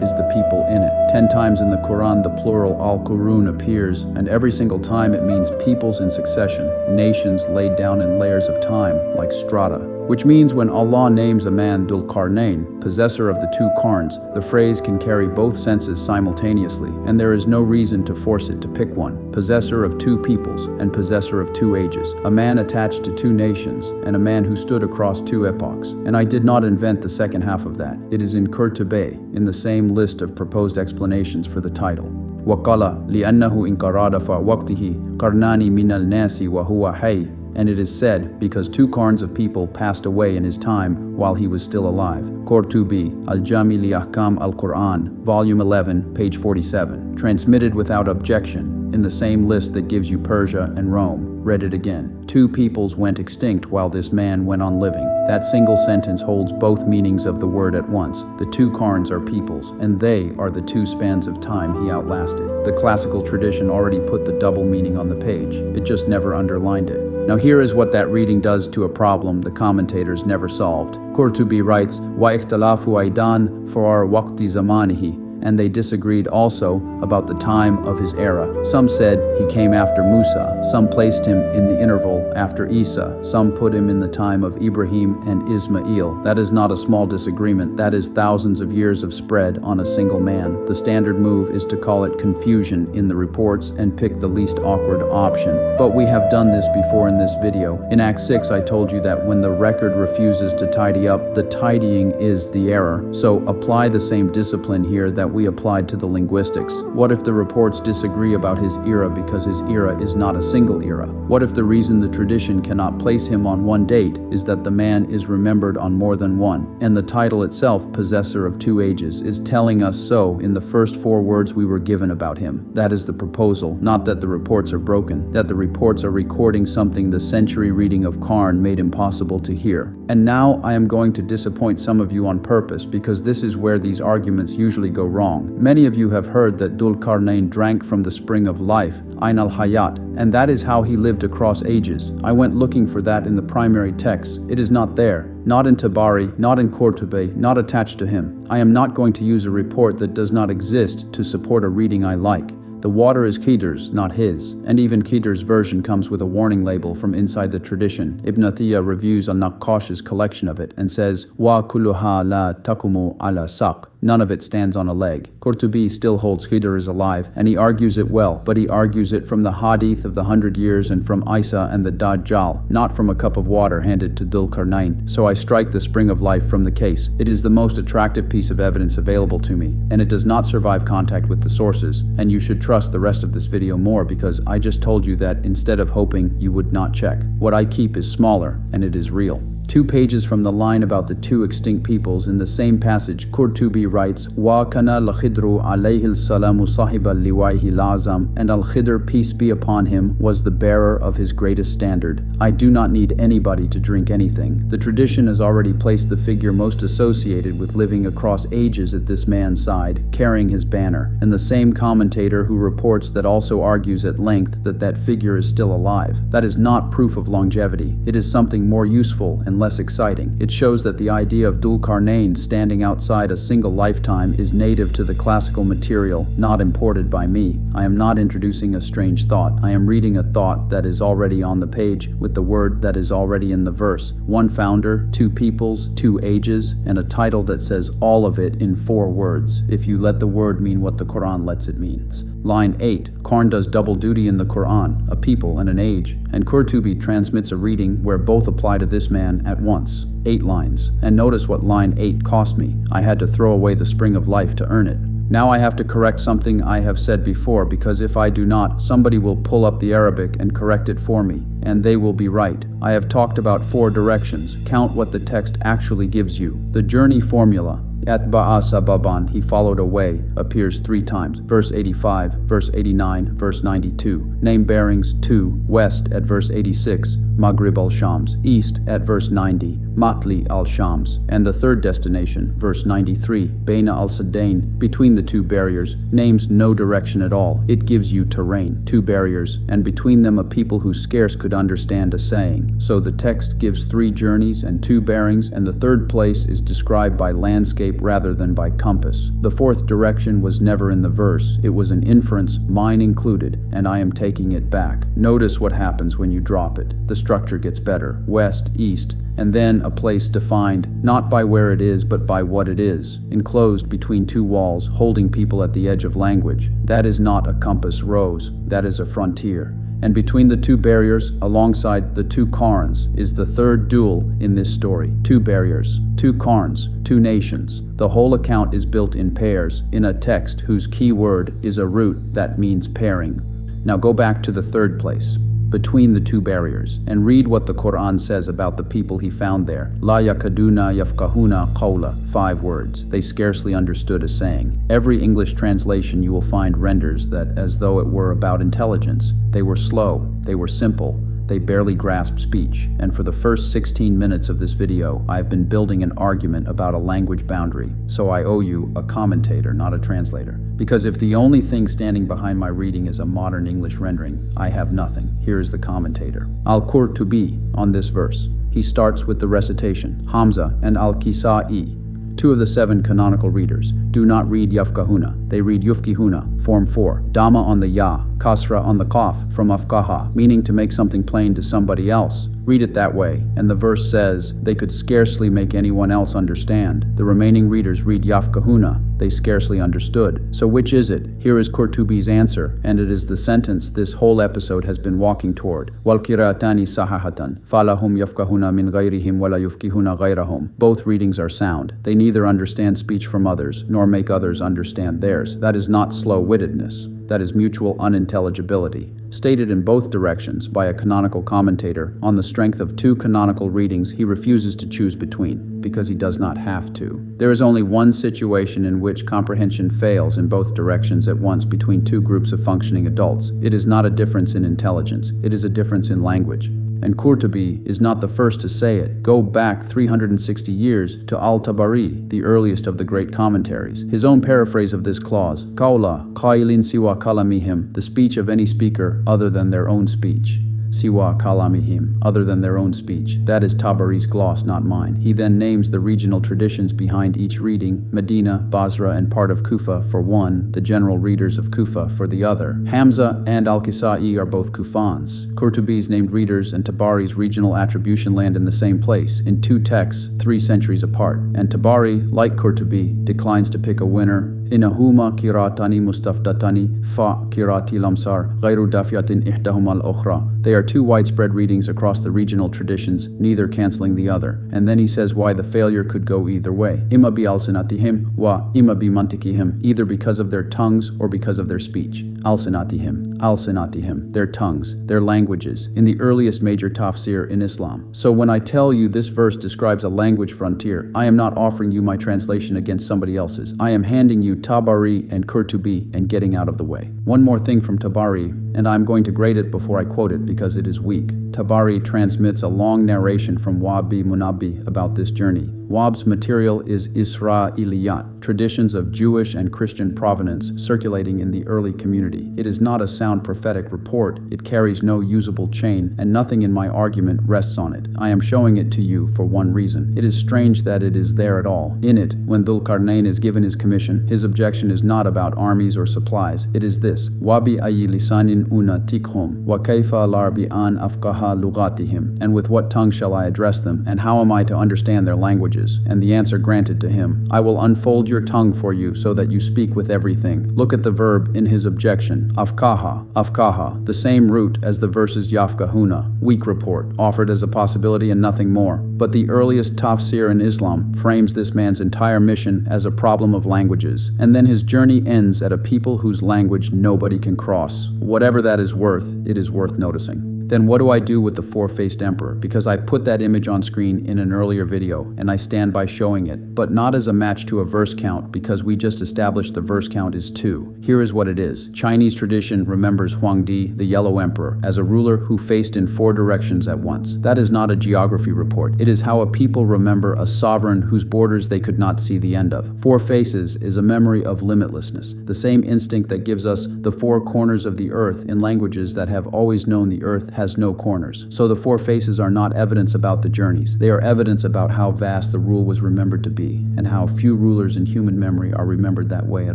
is the people in it. 10 times in the Qur'an the plural al-Qurun appears, and every single time it means peoples in succession, nations laid down in layers of time, like strata. Which means when Allah names a man Dhul Qarnayn, possessor of the two qarns, the phrase can carry both senses simultaneously, and there is no reason to force it to pick one. Possessor of two peoples and possessor of two ages, a man attached to two nations, and a man who stood across two epochs. And I did not invent the second half of that. It is in Qurṭubī, in the same list of proposed explanations for the title. وَقَالَ لِأَنَّهُ إِنْ قَرَادَ فَوَقْتِهِ قَرْنَانِ مِنَ النَّاسِ وَهُوَ حَيٌّ. And it is said, because two qarns of people passed away in his time while he was still alive. Qurṭubī, Al-Jami li Ahkam al-Qur'an, Volume 11, page 47. Transmitted without objection, in the same list that gives you Persia and Rome. Read it again. Two peoples went extinct while this man went on living. That single sentence holds both meanings of the word at once. The two qarns are peoples, and they are the two spans of time he outlasted. The classical tradition already put the double meaning on the page. It just never underlined it. Now here is what that reading does to a problem the commentators never solved. Qurṭubī writes, "Wa ikhtalafu aidan for waqti zamanihi," and they disagreed also about the time of his era. Some said he came after Musa, some placed him in the interval after Isa, some put him in the time of Ibrahim and Ismail. That is not a small disagreement, that is thousands of years of spread on a single man. The standard move is to call it confusion in the reports and pick the least awkward option. But we have done this before in this video. In Act 6 I told you that when the record refuses to tidy up, the tidying is the error. So apply the same discipline here that we applied to the linguistics. What if the reports disagree about his era because his era is not a single era? What if the reason the tradition cannot place him on one date is that the man is remembered on more than one, and the title itself, possessor of two ages, is telling us so in the first 4 words we were given about him? That is the proposal, not that the reports are broken, that the reports are recording something the century reading of Qarn made impossible to hear. And now I am going to disappoint some of you on purpose because this is where these arguments usually go wrong. Many of you have heard that Dhul Qarnayn drank from the spring of life, Ayn al-Hayat, and that is how he lived across ages. I went looking for that in the primary text. It is not there. Not in Tabari, not in Qurṭubī, not attached to him. I am not going to use a report that does not exist to support a reading I like. The water is Khazars, not his, and even Khazars' version comes with a warning label from inside the tradition. Ibn Atiyah reviews al-Naqqash's collection of it and says, "Wa kulluha la taqumu ala saq." None of it stands on a leg. Qurṭubī still holds Khazars alive, and he argues it well, but he argues it from the hadith of the 100 years and from Isa and the Dajjal, not from a cup of water handed to Dhul Qarnayn. So I strike the spring of life from the case. It is the most attractive piece of evidence available to me, and it does not survive contact with the sources, and you should trust the rest of this video more because I just told you that instead of hoping, you would not check. What I keep is smaller, and it is real. 2 pages from the line about the 2 extinct peoples in the same passage, Qurṭubī writes, "Wa kana al-Khidru alayhi al-salamu sahib al-liwayhi al-azam," and al-Khidr, peace be upon him, was the bearer of his greatest standard. I do not need anybody to drink anything. The tradition has already placed the figure most associated with living across ages at this man's side, carrying his banner, and the same commentator who reports that also argues at length that that figure is still alive. That is not proof of longevity. It is something more useful and less exciting. It shows that the idea of Dhul Qarnayn standing outside a single lifetime is native to the classical material, not imported by me. I am not introducing a strange thought. I am reading a thought that is already on the page with the word that is already in the verse. 1 founder, 2 peoples, 2 ages, and a title that says all of it in 4 words, if you let the word mean what the Qur'an lets it mean. Line 8. Qarn does double duty in the Qur'an, a people and an age, and Qurṭubī transmits a reading where both apply to this man at once. 8 lines. And notice what line 8 cost me. I had to throw away the spring of life to earn it. Now I have to correct something I have said before, because if I do not, somebody will pull up the Arabic and correct it for me, and they will be right. I have talked about 4 directions. Count what the text actually gives you. The journey formula, Atba'a sababan, he followed a way, appears 3 times. Verse 85, verse 89, verse 92. Name bearings 2, west at verse 86. Maghrib al-Shams, east at verse 90, Matli al-Shams, and the third destination, verse 93, Baina al-Sadain, between the two barriers, names no direction at all. It gives you terrain, two barriers, and between them a people who scarce could understand a saying. So the text gives 3 journeys and 2 bearings, and the third place is described by landscape rather than by compass. The fourth direction was never in the verse. It was an inference, mine included, and I am taking it back. Notice what happens when you drop it. The structure gets better. West, east, and then a place defined, not by where it is, but by what it is, enclosed between 2 walls, holding people at the edge of language. That is not a compass rose, that is a frontier. And between the 2 barriers, alongside the 2 qarns, is the third duel in this story. 2 barriers, 2 qarns, 2 nations. The whole account is built in pairs, in a text whose key word is a root that means pairing. Now go back to the third place, between the 2 barriers, and read what the Qur'an says about the people he found there. La yakaduna yafqahuna qawla, 5 words. They scarcely understood a saying. Every English translation you will find renders that as though it were about intelligence. They were slow, they were simple, they barely grasped speech, and for the first 16 minutes of this video, I have been building an argument about a language boundary, so I owe you a commentator, not a translator. Because if the only thing standing behind my reading is a modern English rendering, I have nothing. Here is the commentator. Al-Qurṭubī on this verse. He starts with the recitation. Hamza and Al-Kisa'i, 2 of the 7 canonical readers, do not read yafqahuna. They read yufqihuna, form 4. Dhamma on the ya, kasra on the qaf, from afqaha, meaning to make something plain to somebody else. Read it that way, and the verse says, they could scarcely make anyone else understand. The remaining readers read yafqahuna, they scarcely understood. So which is it? Here is Qurṭubī's answer, and it is the sentence this whole episode has been walking toward. وَالْقِرَاتَانِ صَحَحَةً فَلَهُمْ يَفْقَهُونَ مِنْ غَيْرِهِمْ وَلَا يُفْقِهُونَ غَيْرَهُمْ. Both readings are sound. They neither understand speech from others, nor make others understand theirs. That is not slow-wittedness. That is mutual unintelligibility, stated in both directions by a canonical commentator. On the strength of 2 canonical readings, he refuses to choose between, because he does not have to. There is only one situation in which comprehension fails in both directions at once between 2 groups of functioning adults. It is not a difference in intelligence, it is a difference in language. And Qurṭubī is not the first to say it. Go back 360 years to Al-Tabari, the earliest of the great commentaries. His own paraphrase of this clause, Qawla qailin siwa kalamihim, the speech of any speaker other than their own speech. Siwa kalamihim, other than their own speech. That is Tabari's gloss, not mine. He then names the regional traditions behind each reading, Medina, Basra, and part of Kufa for one, the general readers of Kufa for the other. Hamza and Al-Kisa'i are both Kufans. Qurṭubī's named readers and Tabari's regional attribution land in the same place, in 2 texts 3 centuries apart. And Tabari, like Qurṭubī, declines to pick a winner. Inahuma kiratani mustafdatani fa kirati lamsar ghayru dafiatin ihdahuma al-ukhra. They are 2 widespread readings across the regional traditions, neither canceling the other. And then he says why the failure could go either way. Imma bi alsinatihim wa imma bi mantikihim, either because of their tongues or because of their speech. Alsinatihim, their tongues, their languages, in the earliest major tafsir in Islam. So when I tell you this verse describes a language frontier, I am not offering you my translation against somebody else's. I am handing you Tabari and Qurṭubī and getting out of the way. One more thing from Tabari, and I'm going to grade it before I quote it because it is weak. Tabari transmits a long narration from Wabi Munabi about this journey. Wab's material is Isra'iliyat, traditions of Jewish and Christian provenance circulating in the early community. It is not a sound prophetic report, it carries no usable chain, and nothing in my argument rests on it. I am showing it to you for one reason. It is strange that it is there at all. In it, when Dhul-Qarnayn is given his commission, his objection is not about armies or supplies. It is this: Wabi ayi lisanin unatikhum, wa kayfa larbi an afqaha lugatihim, and with what tongue shall I address them, and how am I to understand their languages? And the answer granted to him: I will unfold your tongue for you so that you speak with everything. Look at the verb in his objection, afqaha, the same root as the verses yafqahuna, weak report, offered as a possibility and nothing more. But the earliest tafsir in Islam frames this man's entire mission as a problem of languages, and then his journey ends at a people whose language nobody can cross. Whatever that is worth, it is worth noticing. Then what do I do with the four-faced emperor? Because I put that image on screen in an earlier video, and I stand by showing it, but not as a match to a verse count because we just established the verse count is 2. Here is what it is. Chinese tradition remembers Huangdi, the Yellow Emperor, as a ruler who faced in 4 directions at once. That is not a geography report. It is how a people remember a sovereign whose borders they could not see the end of. 4 faces is a memory of limitlessness, the same instinct that gives us the 4 corners of the earth in languages that have always known the earth has no corners. So the 4 faces are not evidence about the journeys. They are evidence about how vast the rule was remembered to be, and how few rulers in human memory are remembered that way at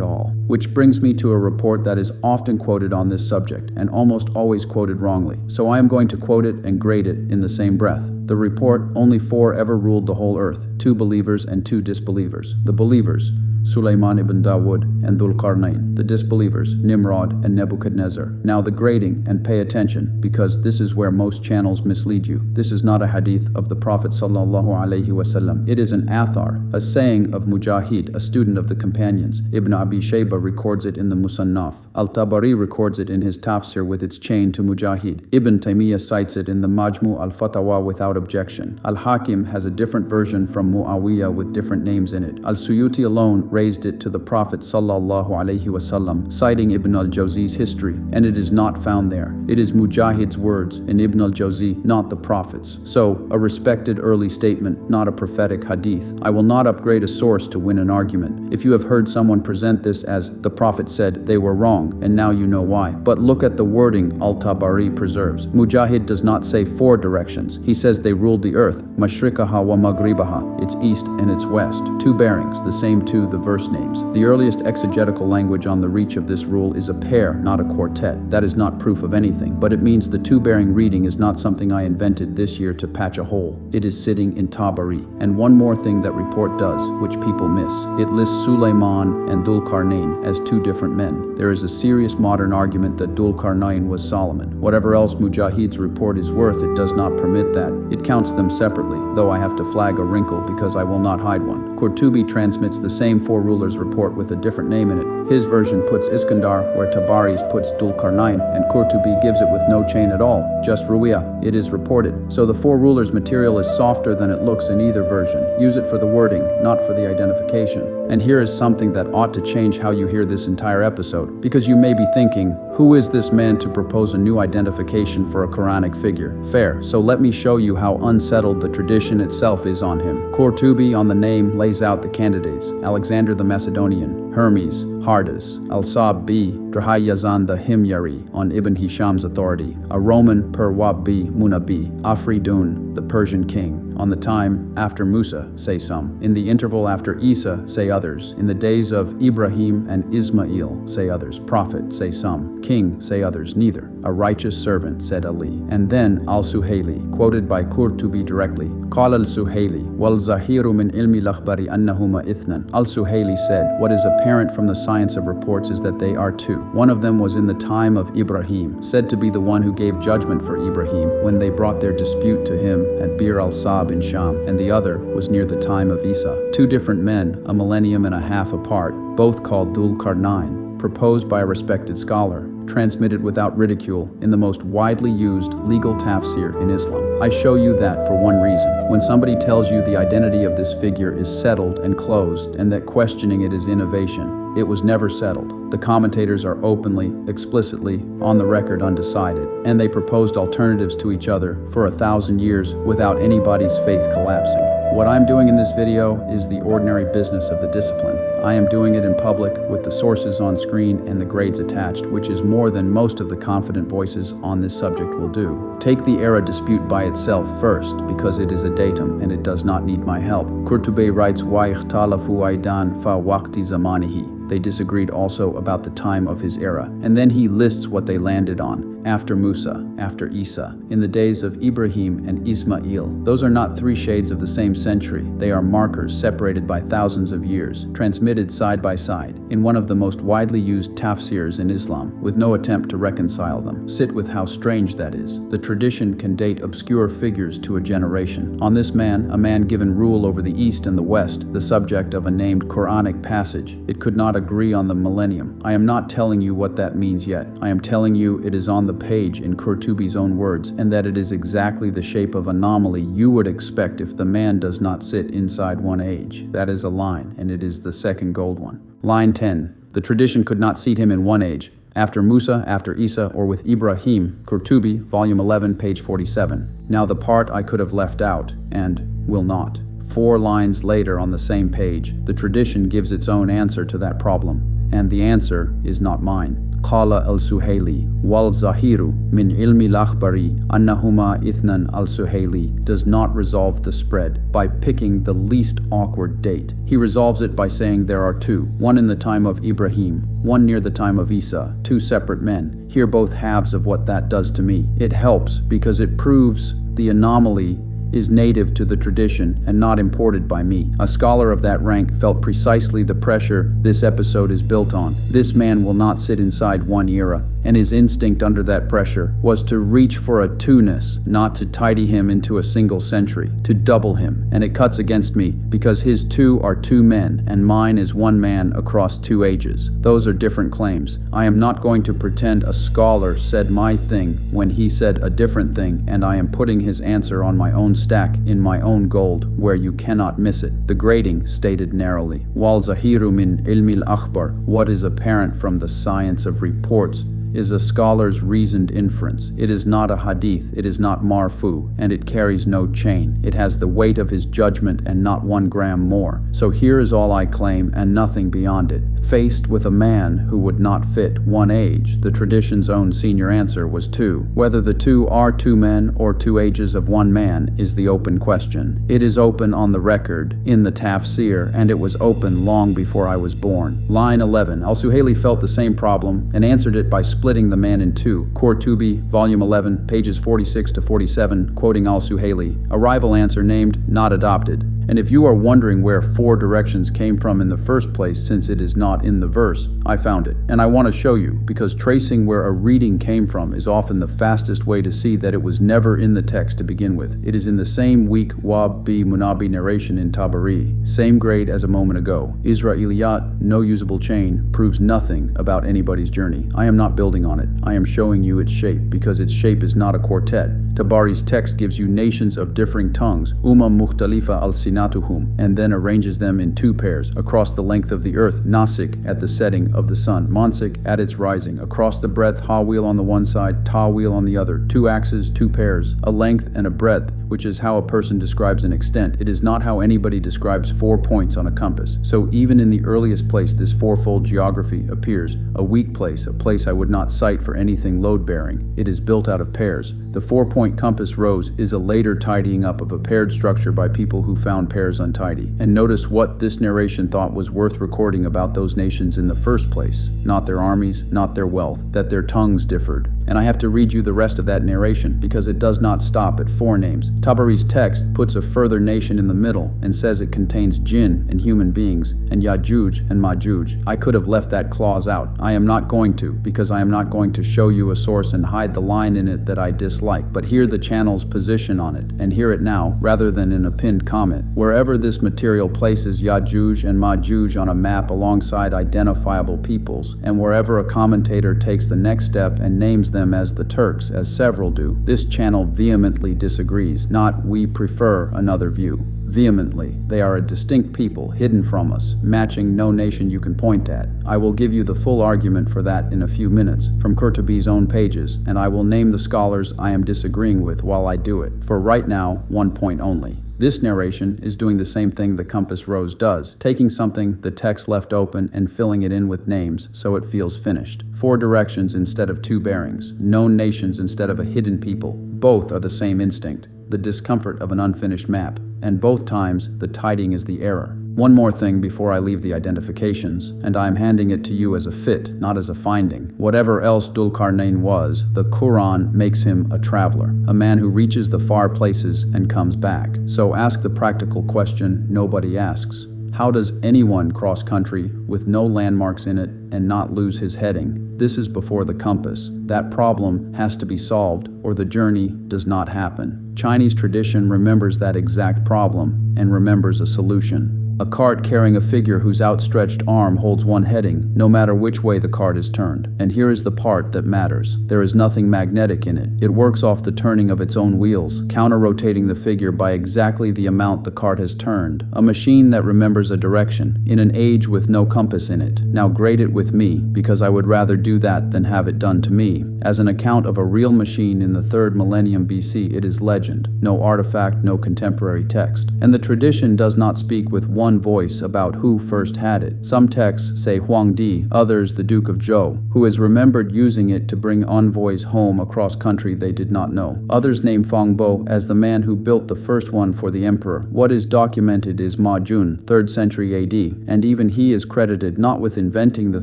all. Which brings me to a report that is often quoted on this subject, and almost always quoted wrongly. So I am going to quote it and grade it in the same breath. The report, only 4 ever ruled the whole earth, 2 believers and 2 disbelievers. The believers, Sulaiman ibn Dawood and Dhul-Qarnayn. The disbelievers, Nimrod and Nebuchadnezzar. Now the grading, and pay attention, because this is where most channels mislead you. This is not a hadith of the Prophet sallallahu alaihi wasallam. It is an athar, a saying of Mujahid, a student of the companions. Ibn Abi Shayba records it in the Musannaf. Al-Tabari records it in his tafsir with its chain to Mujahid. Ibn Taymiyyah cites it in the Majmu al-Fatawa without objection. Al-Hakim has a different version from Muawiyah with different names in it. Al-Suyuti alone raised it to the Prophet sallallahu alaihi wasallam, citing Ibn al-Jawzi's history, and it is not found there. It is Mujahid's words in Ibn al-Jawzi, not the Prophet's. So, a respected early statement, not a prophetic hadith. I will not upgrade a source to win an argument. If you have heard someone present this as the Prophet said, they were wrong, and now you know why. But look at the wording Al-Tabari preserves. Mujahid does not say 4 directions. He says they ruled the earth, Mashriqaha wa Maghribaha, its east and its west. 2 bearings, the same 2 the verse names. The earliest exegetical language on the reach of this rule is a pair, not a quartet. That is not proof of anything, but it means the 2-bearing reading is not something I invented this year to patch a hole. It is sitting in Tabari. And one more thing that report does, which people miss. It lists Sulaiman and Dhul-Qarnayn as 2 different men. There is a serious modern argument that Dhul-Qarnayn was Solomon. Whatever else Mujahid's report is worth, it does not permit that. It counts them separately, though I have to flag a wrinkle because I will not hide one. Qurṭubī transmits the same 4 rulers report with a different name in it. His version puts Iskandar where Tabari's puts Dhul-Qarnayn, and Qurṭubī gives it with no chain at all, just Ruwiya. It is reported. So the 4 rulers material is softer than it looks in either version. Use it for the wording, not for the identification. And here is something that ought to change how you hear this entire episode, because you may be thinking, who is this man to propose a new identification for a Quranic figure? Fair, so let me show you how unsettled the tradition itself is on him. Qurṭubī on the name lays out the candidates: Alexander the Macedonian, Hermes, Hardas, Al-Sab B, Drahayazan the Himyari on Ibn Hisham's authority, a Roman per Wab B, Munabi, Afridun, the Persian king. On the time after Musa, say some. In the interval after Isa, say others. In the days of Ibrahim and Ismail, say others. Prophet, say some. King, say others. Neither. A righteous servant, said Ali. And then Al-Suhaili, quoted by Qurṭubī directly. قال السهيلي والظاهر من علم الأخبار أنهما إثنان. Al-Suhaili said, what is apparent from the science of reports is that they are 2. One of them was in the time of Ibrahim, said to be the one who gave judgment for Ibrahim when they brought their dispute to him at Bir al-Sab in Sham, and the other was near the time of Isa. 2 different men, a millennium and a half apart, both called Dhul-Qarnayn, proposed by a respected scholar, transmitted without ridicule in the most widely used legal tafsir in Islam. I show you that for one reason. When somebody tells you the identity of this figure is settled and closed, and that questioning it is innovation, it was never settled. The commentators are openly, explicitly, on the record undecided, and they proposed alternatives to each other for 1,000 years without anybody's faith collapsing. What I'm doing in this video is the ordinary business of the discipline. I am doing it in public with the sources on screen and the grades attached, which is more than most of the confident voices on this subject will do. Take the era dispute by itself first, because it is a datum and it does not need my help. Qurṭubī writes, وَا اخْتَلَفُوا أَيْضًا فَوَقْتِ زَمَانِهِ. They disagreed also about the time of his era. And then he lists what they landed on. After Musa, after Isa, in the days of Ibrahim and Ismail. Those are not 3 shades of the same century. They are markers separated by thousands of years, transmitted side by side, in one of the most widely used tafsirs in Islam, with no attempt to reconcile them. Sit with how strange that is. The tradition can date obscure figures to a generation. On this man, a man given rule over the East and the West, the subject of a named Quranic passage, it could not agree on the millennium. I am not telling you what that means yet. I am telling you it is on the page in Qurṭubī's own words, and that it is exactly the shape of anomaly you would expect if the man does not sit inside one age. That is a line, and it is the second gold one. Line 10. The tradition could not seat him in one age. After Musa, after Isa, or with Ibrahim, Qurṭubī, volume 11, page 47. Now the part I could have left out, and will not. 4 lines later on the same page, the tradition gives its own answer to that problem, and the answer is not mine. Qala al-Suhaili, wal zahiru min ilmi al-akhbari annahuma ithnan al-Suhaili does not resolve the spread by picking the least awkward date. He resolves it by saying there are 2, one in the time of Ibrahim, one near the time of Isa, 2 separate men. Hear both halves of what that does to me. It helps because it proves the anomaly is native to the tradition and not imported by me. A scholar of that rank felt precisely the pressure this episode is built on. This man will not sit inside one era, and his instinct under that pressure was to reach for a two-ness, not to tidy him into a single century, to double him, and it cuts against me because his 2 are 2 men and mine is 1 man across 2 ages. Those are different claims. I am not going to pretend a scholar said my thing when he said a different thing, and I am putting his answer on my own stack in my own gold where you cannot miss it. The grading stated narrowly. Wal zahiru min ilmi al-akhbar, what is apparent from the science of reports is a scholar's reasoned inference. It is not a hadith, it is not marfu, and it carries no chain. It has the weight of his judgment and not 1 gram more. So here is all I claim and nothing beyond it. Faced with a man who would not fit 1 age, the tradition's own senior answer was 2. Whether the 2 are 2 men or 2 ages of 1 man is the open question. It is open on the record, in the tafsir, and it was open long before I was born. Line 11. Al-Suhaili felt the same problem and answered it by splitting the man in 2. Qurṭubī, volume 11, pages 46 to 47, quoting Al-Suhaili. A rival answer named, not adopted. And if you are wondering where 4 directions came from in the first place, since it is not in the verse, I found it. And I want to show you, because tracing where a reading came from is often the fastest way to see that it was never in the text to begin with. It is in the same weak Wab B Munabi narration in Tabari, same grade as a moment ago. Israeliyat, no usable chain, proves nothing about anybody's journey. I am not building on it. I am showing you its shape, because its shape is not a quartet. Tabari's text gives you nations of differing tongues, mukhtalifa al-sinatuhum, and then arranges them in 2 pairs, across the length of the earth, nasik at the setting of the sun, mansik at its rising, across the breadth, ha-wheel on the one side, ta-wheel on the other, 2 axes, 2 pairs, a length and a breadth, which is how a person describes an extent. It is not how anybody describes 4 points on a compass. So even in the earliest place this 4-fold geography appears, a weak place, a place I would not cite for anything load-bearing. It is built out of pairs. The 4-point compass rose is a later tidying up of a paired structure by people who found pairs untidy. And notice what this narration thought was worth recording about those nations in the first place. Not their armies, not their wealth, that their tongues differed. And I have to read you the rest of that narration because it does not stop at 4 names. Tabari's text puts a further nation in the middle and says it contains jinn and human beings and Yajuj and Majuj. I could have left that clause out. I am not going to, because I am not going to show you a source and hide the line in it that I dislike, but hear the channel's position on it, and hear it now rather than in a pinned comment. Wherever this material places Yajuj and Majuj on a map alongside identifiable peoples, and wherever a commentator takes the next step and names them as the Turks, as several do, this channel vehemently disagrees, not we prefer another view. Vehemently, they are a distinct people, hidden from us, matching no nation you can point at. I will give you the full argument for that in a few minutes, from Qurṭubī's own pages, and I will name the scholars I am disagreeing with while I do it. For right now, 1 point only. This narration is doing the same thing the compass rose does, taking something the text left open and filling it in with names so it feels finished. 4 directions instead of 2 bearings, known nations instead of a hidden people. Both are the same instinct, the discomfort of an unfinished map, and both times the tidying is the error. One more thing before I leave the identifications, and I am handing it to you as a fit, not as a finding. Whatever else Dhul-Qarnayn was, the Qur'an makes him a traveler, a man who reaches the far places and comes back. So ask the practical question nobody asks. How does anyone cross country with no landmarks in it and not lose his heading? This is before the compass. That problem has to be solved or the journey does not happen. Chinese tradition remembers that exact problem and remembers a solution. A cart carrying a figure whose outstretched arm holds one heading, no matter which way the cart is turned. And here is the part that matters. There is nothing magnetic in it. It works off the turning of its own wheels, counter-rotating the figure by exactly the amount the cart has turned. A machine that remembers a direction, in an age with no compass in it. Now grade it with me, because I would rather do that than have it done to me. As an account of a real machine in the 3rd millennium BC, it is legend. No artifact, no contemporary text. And the tradition does not speak with one voice about who first had it. Some texts say Huang Di, others the Duke of Zhou, who is remembered using it to bring envoys home across country they did not know. Others name Fang Bo as the man who built the first one for the emperor. What is documented is Ma Jun, 3rd century AD, and even he is credited not with inventing the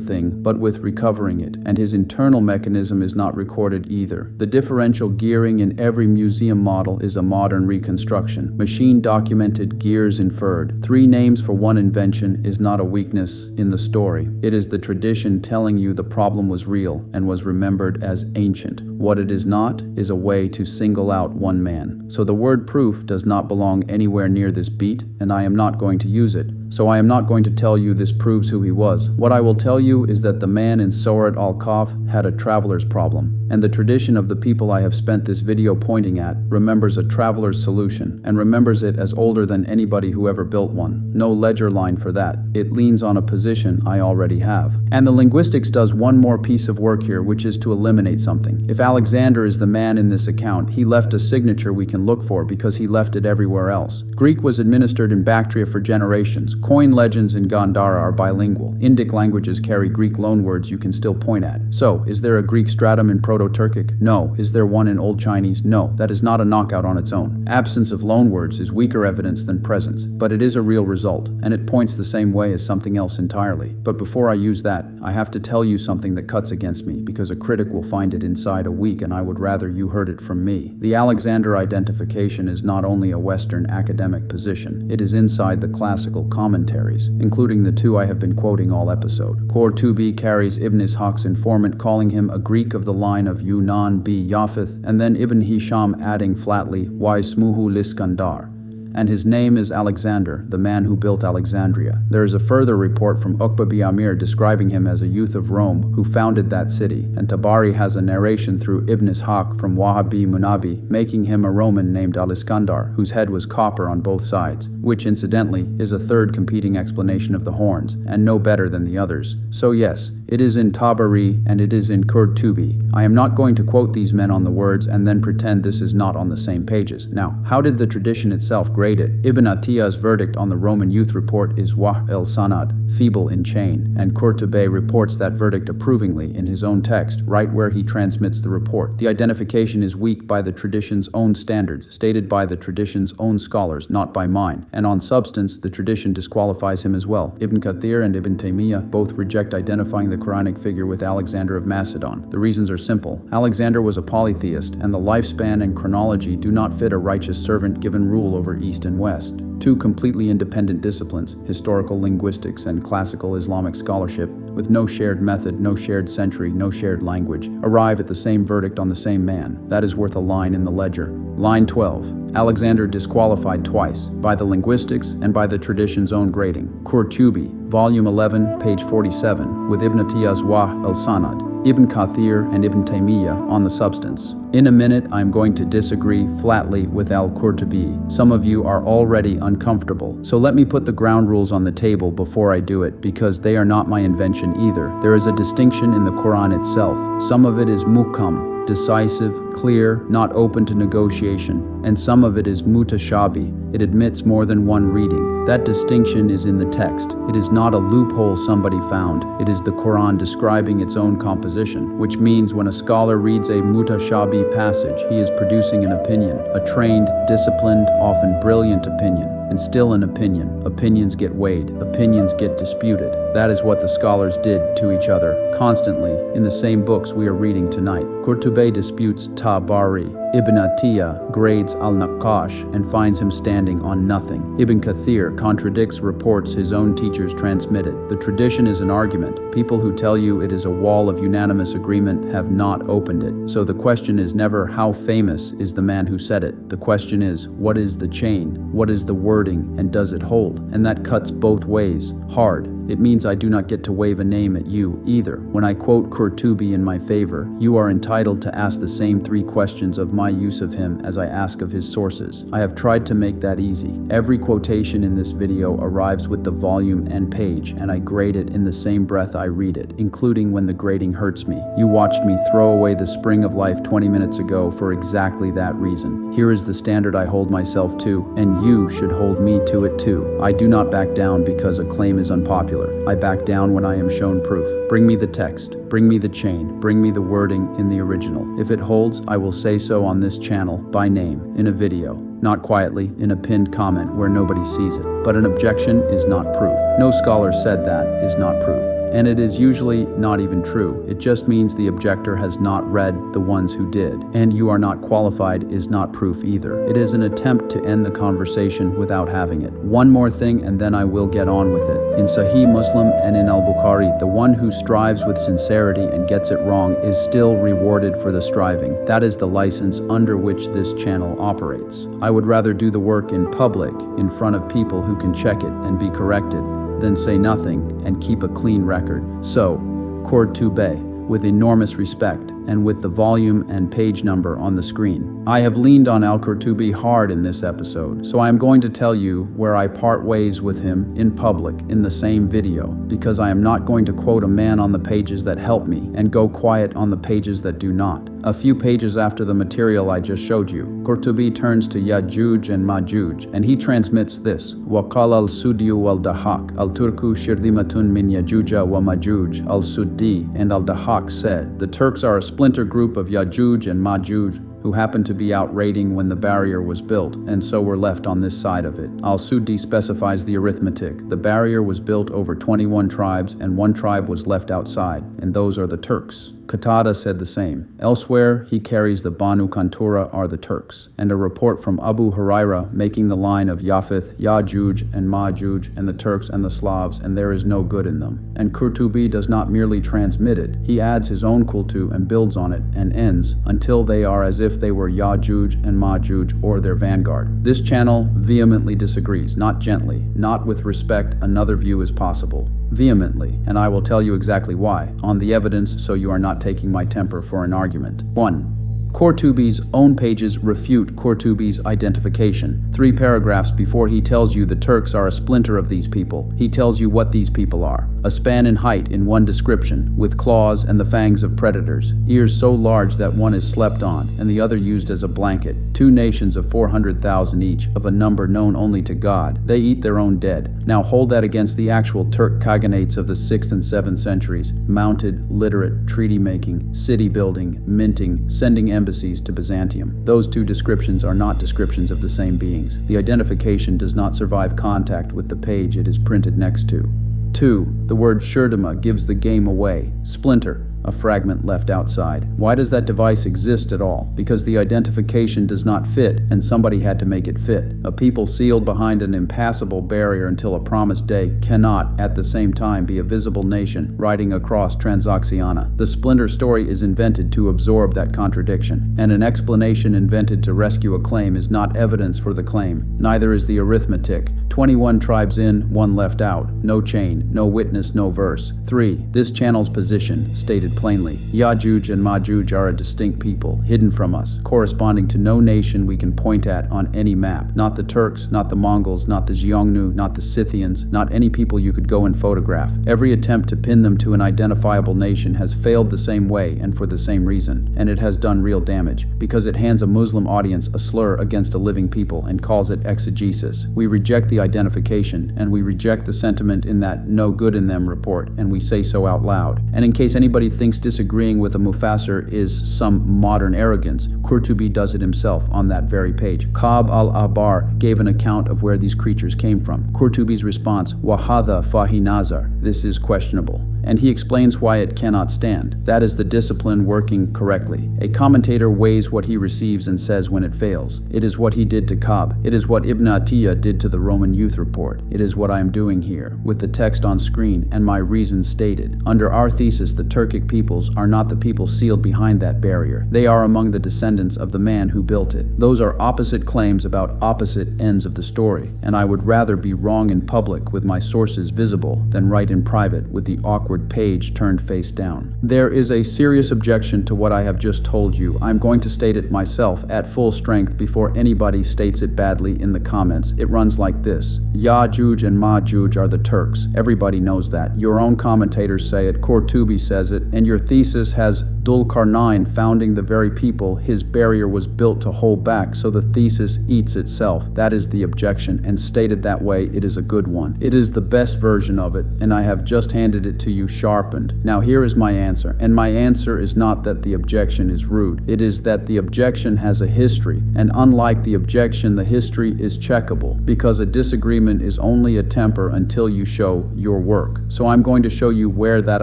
thing, but with recovering it, and his internal mechanism is not recorded either. The differential gearing in every museum model is a modern reconstruction. Machine documented, gears inferred. 3 names for one invention is not a weakness in the story. It is the tradition telling you the problem was real and was remembered as ancient. What it is not is a way to single out one man. So the word proof does not belong anywhere near this beat, and I am not going to use it. So I am not going to tell you this proves who he was. What I will tell you is that the man in Surat al-Kahf had a traveler's problem, and the tradition of the people I have spent this video pointing at remembers a traveler's solution, and remembers it as older than anybody who ever built one. No ledger line for that. It leans on a position I already have. And the linguistics does one more piece of work here, which is to eliminate something. If Alexander is the man in this account, he left a signature we can look for because he left it everywhere else. Greek was administered in Bactria for generations. Coin legends in Gandhara are bilingual. Indic languages carry Greek loanwords you can still point at. So, is there a Greek stratum in Proto-Turkic? No. Is there one in Old Chinese? No. That is not a knockout on its own. Absence of loanwords is weaker evidence than presence, but it is a real result, and it points the same way as something else entirely. But before I use that, I have to tell you something that cuts against me, because a critic will find it inside a week, and I would rather you heard it from me. The Alexander identification is not only a Western academic position, it is inside the classical commentaries, including the 2 I have been quoting all episode. Qurṭubī carries Ibn Ishaq's informant calling him a Greek of the line of Yunan b Yafith, and then Ibn Hisham adding flatly, Why smuhu liskandar? And his name is Alexander, the man who built Alexandria. There is a further report from Uqba bi Amir describing him as a youth of Rome who founded that city, and Tabari has a narration through Ibn Ishaq from Wahabi Munabi, making him a Roman named Al-Iskandar, whose head was copper on both sides, which incidentally is a third competing explanation of the horns, and no better than the others. So yes, it is in Tabari and it is in Qurṭubī. I am not going to quote these men on the words and then pretend this is not on the same pages. Now, how did the tradition itself grade it? Ibn Attiyah's verdict on the Roman youth report is Wah el-Sanad, feeble in chain, and Qurṭubī reports that verdict approvingly in his own text, right where he transmits the report. The identification is weak by the tradition's own standards, stated by the tradition's own scholars, not by mine, and on substance, the tradition disqualifies him as well. Ibn Kathir and Ibn Taymiyyah both reject identifying the Quranic figure with Alexander of Macedon. The reasons are simple. Alexander was a polytheist, and the lifespan and chronology do not fit a righteous servant given rule over East and West. 2 completely independent disciplines, historical linguistics and classical Islamic scholarship, with no shared method, no shared century, no shared language, arrive at the same verdict on the same man. That is worth a line in the ledger. Line 12. Alexander disqualified twice, by the linguistics and by the tradition's own grading. Qurṭubī, Volume 11, page 47, with Ibn Attiyah's Wah el-Sanad, Ibn Kathir and Ibn Taymiyyah on the substance. In a minute, I'm going to disagree flatly with al-Qurṭubī. Some of you are already uncomfortable, so let me put the ground rules on the table before I do it, because they are not my invention either. There is a distinction in the Qur'an itself. Some of it is muhkam, decisive, clear, not open to negotiation, and some of it is mutashabi. It admits more than one reading. That distinction is in the text. It is not a loophole somebody found. It is the Qur'an describing its own composition, which means when a scholar reads a mutashabi passage, he is producing an opinion, a trained, disciplined, often brilliant opinion. And still an opinion. Opinions get weighed. Opinions get disputed. That is what the scholars did to each other, constantly, in the same books we are reading tonight. Qurṭubī disputes Tabari. Ibn Attiyah grades al-Naqash and finds him standing on nothing. Ibn Kathir contradicts reports his own teachers transmitted. The tradition is an argument. People who tell you it is a wall of unanimous agreement have not opened it. So the question is never how famous is the man who said it. The question is, what is the chain? What is the wording, and does it hold? And that cuts both ways, hard. It means I do not get to wave a name at you, either. When I quote Qurṭubī in my favor, you are entitled to ask the same 3 questions of my use of him as I ask of his sources. I have tried to make that easy. Every quotation in this video arrives with the volume and page, and I grade it in the same breath I read it, including when the grading hurts me. You watched me throw away the spring of life 20 minutes ago for exactly that reason. Here is the standard I hold myself to, and you should hold me to it too. I do not back down because a claim is unpopular. I back down when I am shown proof. Bring me the text, bring me the chain, bring me the wording in the original. If it holds, I will say so on this channel, by name, in a video. Not quietly, in a pinned comment where nobody sees it. But an objection is not proof. No scholar said that is not proof. And it is usually not even true. It just means the objector has not read the ones who did. And you are not qualified is not proof either. It is an attempt to end the conversation without having it. One more thing and then I will get on with it. In Sahih Muslim and in Al-Bukhari, the one who strives with sincerity and gets it wrong is still rewarded for the striving. That is the license under which this channel operates. I would rather do the work in public, in front of people who can check it and be corrected, than say nothing and keep a clean record. So, Qurṭubī, with enormous respect, and with the volume and page number on the screen. I have leaned on Al-Qurṭubī hard in this episode, so I am going to tell you where I part ways with him in public in the same video, because I am not going to quote a man on the pages that help me and go quiet on the pages that do not. A few pages after the material I just showed you, Qurṭubī turns to Ya'juj and Ma'juj, and he transmits this: وَقَالَ الْسُدِّيُّ وَالْضَحَّاكُ الْتُرْكُ شِرْذِمَةٌ مِنْ يَجُوجَ وَمَجُوجَ. Al-Suddi and Al-Dahhak said, the Turks are a splinter group of Ya'juj and Ma'juj who happened to be out raiding when the barrier was built, and so were left on this side of it. Al-Suddi specifies the arithmetic. The barrier was built over 21 tribes, and 1 tribe was left outside, and those are the Turks. Qatada said the same. Elsewhere, he carries the Banu Kantura are the Turks, and a report from Abu Huraira making the line of Yafith, Ya'juj, and Ma'juj, and the Turks and the Slavs, and there is no good in them. And Qurṭubī does not merely transmit it, he adds his own kultu and builds on it, and ends, until they are as if they were Ya'juj and Ma'juj or their vanguard. This channel vehemently disagrees, not gently, not with respect. Another view is possible. Vehemently, and I will tell you exactly why, on the evidence, so you are not taking my temper for an argument. 1. Qurṭubī's own pages refute Qurṭubī's identification. 3 paragraphs before he tells you the Turks are a splinter of these people, he tells you what these people are. A span in height in one description, with claws and the fangs of predators, ears so large that one is slept on, and the other used as a blanket. 2 nations of 400,000 each, of a number known only to God. They eat their own dead. Now hold that against the actual Turk khaganates of the 6th and 7th centuries, mounted, literate, treaty-making, city-building, minting, sending embassies to Byzantium. Those 2 descriptions are not descriptions of the same beings. The identification does not survive contact with the page it is printed next to. 2. The word Shurdima gives the game away. Splinter, a fragment left outside. Why does that device exist at all? Because the identification does not fit, and somebody had to make it fit. A people sealed behind an impassable barrier until a promised day cannot, at the same time, be a visible nation riding across Transoxiana. The splinter story is invented to absorb that contradiction, and an explanation invented to rescue a claim is not evidence for the claim. Neither is the arithmetic. 21 tribes in, 1 left out. No chain, no witness, no verse. 3. This channel's position, stated plainly. Ya'juj and Ma'juj are a distinct people, hidden from us, corresponding to no nation we can point at on any map. Not the Turks, not the Mongols, not the Xiongnu, not the Scythians, not any people you could go and photograph. Every attempt to pin them to an identifiable nation has failed the same way and for the same reason, and it has done real damage, because it hands a Muslim audience a slur against a living people and calls it exegesis. We reject the identification, and we reject the sentiment in that no good in them report, and we say so out loud. And in case anybody thinks disagreeing with a Mufassir is some modern arrogance, Qurṭubī does it himself on that very page. Ka'b al-Ahbar gave an account of where these creatures came from. Qurṭubī's response, Wahadha fahi nazar, this is questionable. and he explains why it cannot stand. That is the discipline working correctly. A commentator weighs what he receives and says when it fails. It is what he did to Cobb. It is what Ibn Atiyah did to the Roman Youth Report. It is what I am doing here, with the text on screen and my reasons stated. Under our thesis, the Turkic peoples are not the people sealed behind that barrier. They are among the descendants of the man who built it. Those are opposite claims about opposite ends of the story, and I would rather be wrong in public with my sources visible than right in private with the awkward page turned face down. There is a serious objection to what I have just told you. I'm going to state it myself at full strength before anybody states it badly in the comments. It runs like this. Ya'juj and Ma'juj are the Turks. Everybody knows that. Your own commentators say it, Qurṭubī says it, and your thesis has Dhul-Qarnayn founding the very people his barrier was built to hold back, so the thesis eats itself. That is the objection, and stated that way, it is a good one. It is the best version of it, and I have just handed it to you sharpened. Now here is my answer, and my answer is not that the objection is rude. It is that the objection has a history, and unlike the objection, the history is checkable, because a disagreement is only a temper until you show your work. So I'm going to show you where that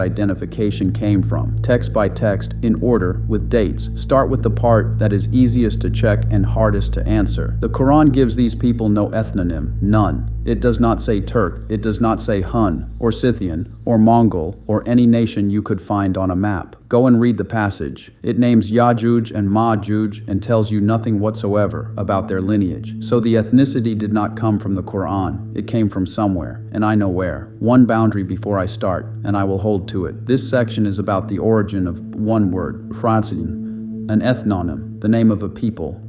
identification came from, text by text, in order, with dates. Start with the part that is easiest to check and hardest to answer. The Quran gives these people no ethnonym, none. It does not say Turk, it does not say Hun, or Scythian, or Mongol, or any nation you could find on a map. Go and read the passage. It names Ya'juj and Ma'juj and tells you nothing whatsoever about their lineage. So the ethnicity did not come from the Quran. It came from somewhere, and I know where. One boundary before I start, and I will hold to it. This section is about the origin of one word, Khazars, an ethnonym, the name of a people.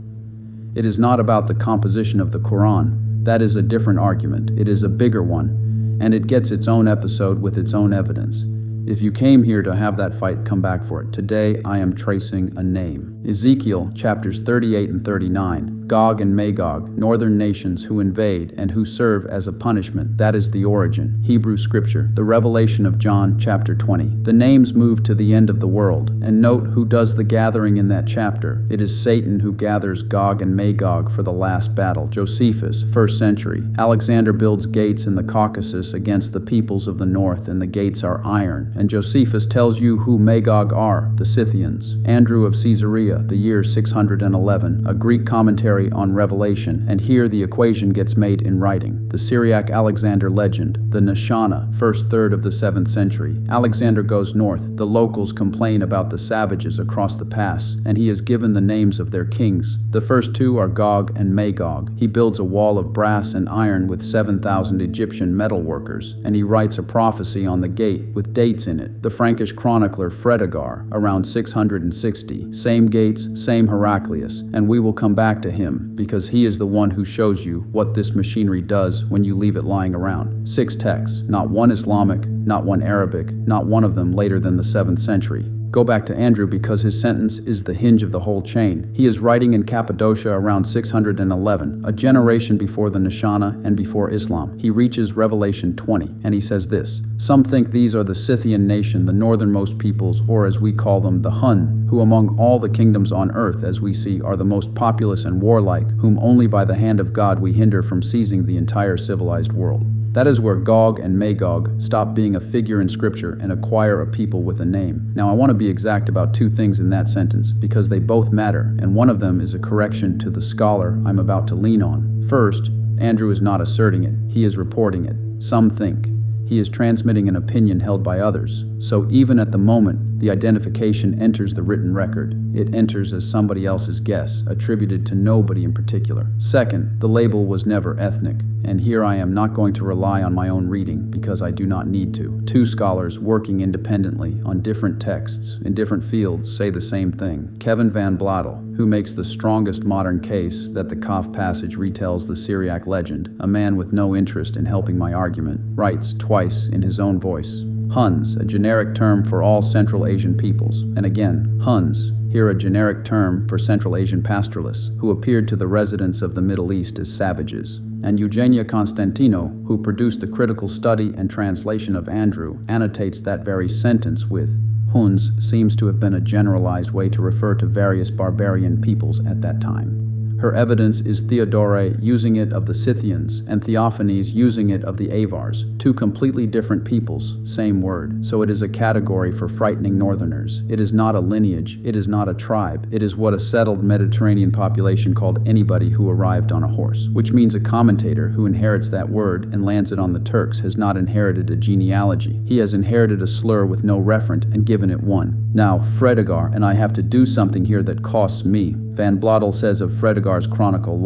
It is not about the composition of the Quran. That is a different argument. It is a bigger one, and it gets its own episode with its own evidence. If you came here to have that fight, come back for it. Today, I am tracing a name. Ezekiel, chapters 38 and 39. Gog and Magog, northern nations who invade and who serve as a punishment. That is the origin. Hebrew scripture. The revelation of John, chapter 20. The names move to the end of the world. And note who does the gathering in that chapter. It is Satan who gathers Gog and Magog for the last battle. Josephus, 1st century. Alexander builds gates in the Caucasus against the peoples of the north, and the gates are iron. And Josephus tells you who Magog are, the Scythians. Andrew of Caesarea, the year 611, a Greek commentary on Revelation, and here the equation gets made in writing. The Syriac Alexander legend, the Nishana, first third of the 7th century. Alexander goes north. The locals complain about the savages across the pass, and he is given the names of their kings. The first two are Gog and Magog. He builds a wall of brass and iron with 7,000 Egyptian metal workers, and he writes a prophecy on the gate with dates in it. The Frankish chronicler Fredegar, around 660. Same gates, same Heraclius, and we will come back to him because he is the one who shows you what this machinery does when you leave it lying around. 6 texts, not one Islamic, not one Arabic, not one of them later than the 7th century. Go back to Andrew because his sentence is the hinge of the whole chain. He is writing in Cappadocia around 611, a generation before the Nishana and before Islam. He reaches Revelation 20, and he says this: "Some think these are the Scythian nation, the northernmost peoples, or as we call them, the Hun, who among all the kingdoms on earth, as we see, are the most populous and warlike, whom only by the hand of God we hinder from seizing the entire civilized world." That is where Gog and Magog stop being a figure in scripture and acquire a people with a name. Now I want to be exact about 2 things in that sentence because they both matter, and one of them is a correction to the scholar I'm about to lean on. First, Andrew is not asserting it, he is reporting it. Some think. He is transmitting an opinion held by others. So even at the moment the identification enters the written record, it enters as somebody else's guess, attributed to nobody in particular. Second, the label was never ethnic, and here I am not going to rely on my own reading because I do not need to. 2 scholars working independently on different texts in different fields say the same thing. Kevin Van Blottel, who makes the strongest modern case that the Kaf passage retells the Syriac legend, a man with no interest in helping my argument, writes twice in his own voice, Huns, a generic term for all Central Asian peoples, and again, Huns, here a generic term for Central Asian pastoralists, who appeared to the residents of the Middle East as savages. And Eugenia Constantino, who produced the critical study and translation of Andrew, annotates that very sentence with, Huns seems to have been a generalized way to refer to various barbarian peoples at that time. Her evidence is Theodore using it of the Scythians and Theophanes using it of the Avars, two completely different peoples, same word. So it is a category for frightening northerners. It is not a lineage, it is not a tribe, it is what a settled Mediterranean population called anybody who arrived on a horse, which means a commentator who inherits that word and lands it on the Turks has not inherited a genealogy. He has inherited a slur with no referent and given it one. Now, Fredegar, and I have to do something here that costs me. Van Blottel says of Fredegar's chronicle,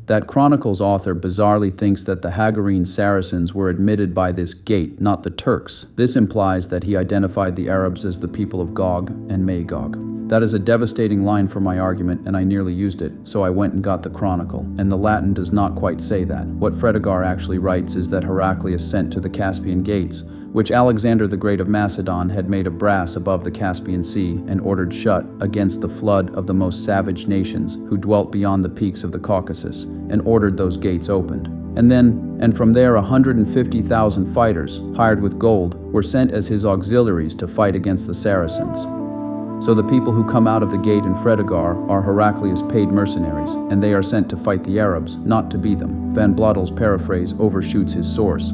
that chronicle's author bizarrely thinks that the Haggarine Saracens were admitted by this gate, not the Turks. This implies that he identified the Arabs as the people of Gog and Magog. That is a devastating line for my argument, and I nearly used it, so I went and got the chronicle, and the Latin does not quite say that. What Fredegar actually writes is that Heraclius sent to the Caspian gates, which Alexander the Great of Macedon had made of brass above the Caspian Sea and ordered shut against the flood of the most savage nations who dwelt beyond the peaks of the Caucasus, and ordered those gates opened. And from there 150,000 fighters, hired with gold, were sent as his auxiliaries to fight against the Saracens. So the people who come out of the gate in Fredegar are Heraclius' paid mercenaries, and they are sent to fight the Arabs, not to be them. Van Blottel's paraphrase overshoots his source.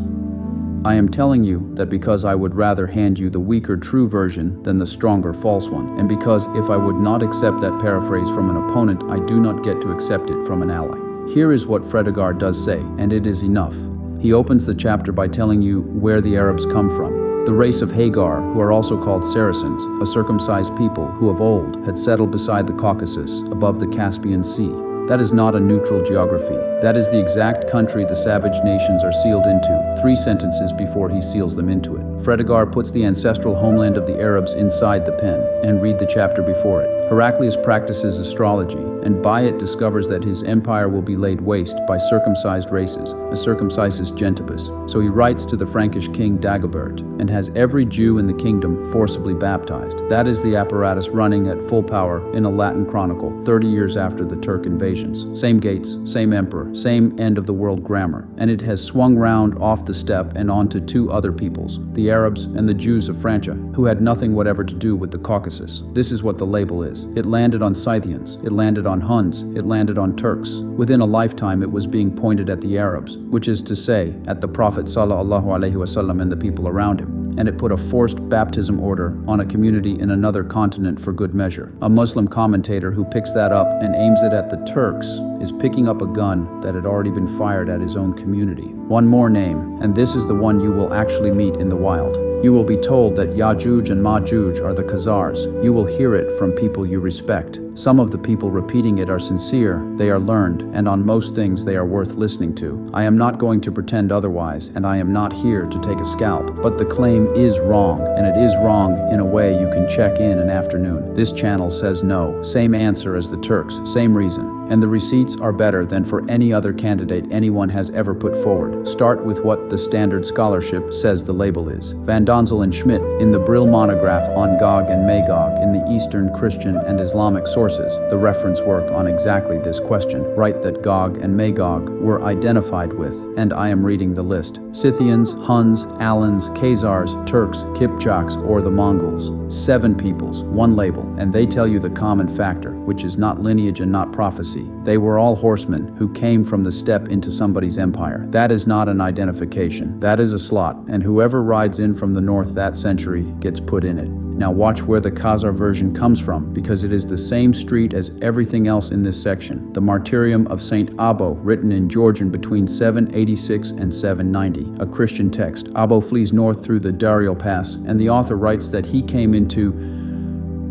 I am telling you that because I would rather hand you the weaker true version than the stronger false one, and because if I would not accept that paraphrase from an opponent, I do not get to accept it from an ally. Here is what Fredegar does say, and it is enough. He opens the chapter by telling you where the Arabs come from. The race of Hagar, who are also called Saracens, a circumcised people who of old had settled beside the Caucasus, above the Caspian Sea. That is not a neutral geography. That is the exact country the savage nations are sealed into, 3 sentences before he seals them into it. Fredegar puts the ancestral homeland of the Arabs inside the pen, and read the chapter before it. Heraclius practices astrology, and by it discovers that his empire will be laid waste by circumcised races, a circumcisus gentibus. So he writes to the Frankish king Dagobert, and has every Jew in the kingdom forcibly baptized. That is the apparatus running at full power in a Latin chronicle 30 years after the Turk invasions. Same gates, same emperor, same end-of-the-world grammar, and it has swung round off the steppe and onto 2 other peoples, the Arabs and the Jews of Francia, who had nothing whatever to do with the Caucasus. This is what the label is. It landed on Scythians, it landed on Huns, it landed on Turks. Within a lifetime it was being pointed at the Arabs, which is to say, at the Prophet ﷺ and the people around him, and it put a forced baptism order on a community in another continent for good measure. A Muslim commentator who picks that up and aims it at the Turks is picking up a gun that had already been fired at his own community. One more name, and this is the one you will actually meet in the wild. You will be told that Yajuj and Majuj are the Khazars. You will hear it from people you respect. Some of the people repeating it are sincere, they are learned, and on most things they are worth listening to. I am not going to pretend otherwise, and I am not here to take a scalp, but the claim is wrong, and it is wrong in a way you can check in an afternoon. This channel says no. Same answer as the Turks, same reason. And the receipts are better than for any other candidate anyone has ever put forward. Start with what the standard scholarship says the label is. Van Donzel and Schmidt, in the Brill monograph on Gog and Magog in the Eastern Christian and Islamic sources, the reference work on exactly this question, write that Gog and Magog were identified with, and I am reading the list: Scythians, Huns, Alans, Khazars, Turks, Kipchaks, or the Mongols. 7 peoples, 1 label, and they tell you the common factor, which is not lineage and not prophecy. They were all horsemen who came from the steppe into somebody's empire. That is not an identification. That is a slot, and whoever rides in from the north that century gets put in it. Now watch where the Khazar version comes from, because it is the same street as everything else in this section. The Martyrium of Saint Abo, written in Georgian between 786 and 790, a Christian text. Abo flees north through the Darial Pass, and the author writes that he came into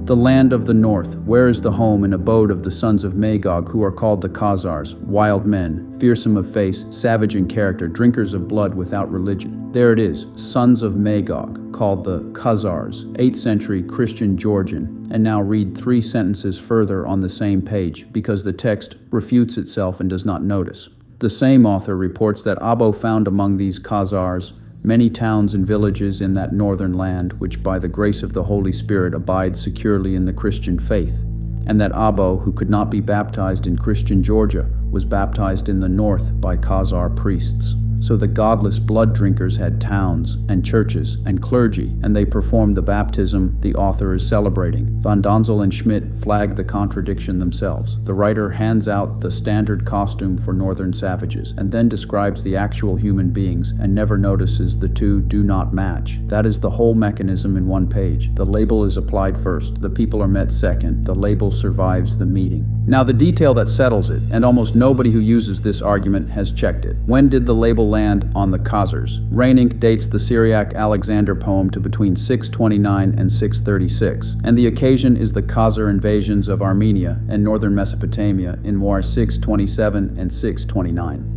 the land of the north, where is the home and abode of the sons of Magog, who are called the Khazars, wild men, fearsome of face, savage in character, drinkers of blood without religion. There it is, sons of Magog, called the Khazars, 8th century Christian Georgian. And now read 3 sentences further on the same page, because the text refutes itself and does not notice. The same author reports that Abo found among these Khazars many towns and villages in that northern land, which by the grace of the Holy Spirit abide securely in the Christian faith, and that Abo, who could not be baptized in Christian Georgia, was baptized in the north by Khazar priests. So the godless blood drinkers had towns and churches and clergy, and they performed the baptism the author is celebrating. Van Donzel and Schmidt flag the contradiction themselves. The writer hands out the standard costume for northern savages, and then describes the actual human beings, and never notices the two do not match. That is the whole mechanism in one page. The label is applied first, the people are met second, the label survives the meeting. Now the detail that settles it, and almost nobody who uses this argument has checked it. When did the label land on the Khazars? Reining dates the Syriac Alexander poem to between 629 and 636, and the occasion is the Khazar invasions of Armenia and northern Mesopotamia in War 627 and 629.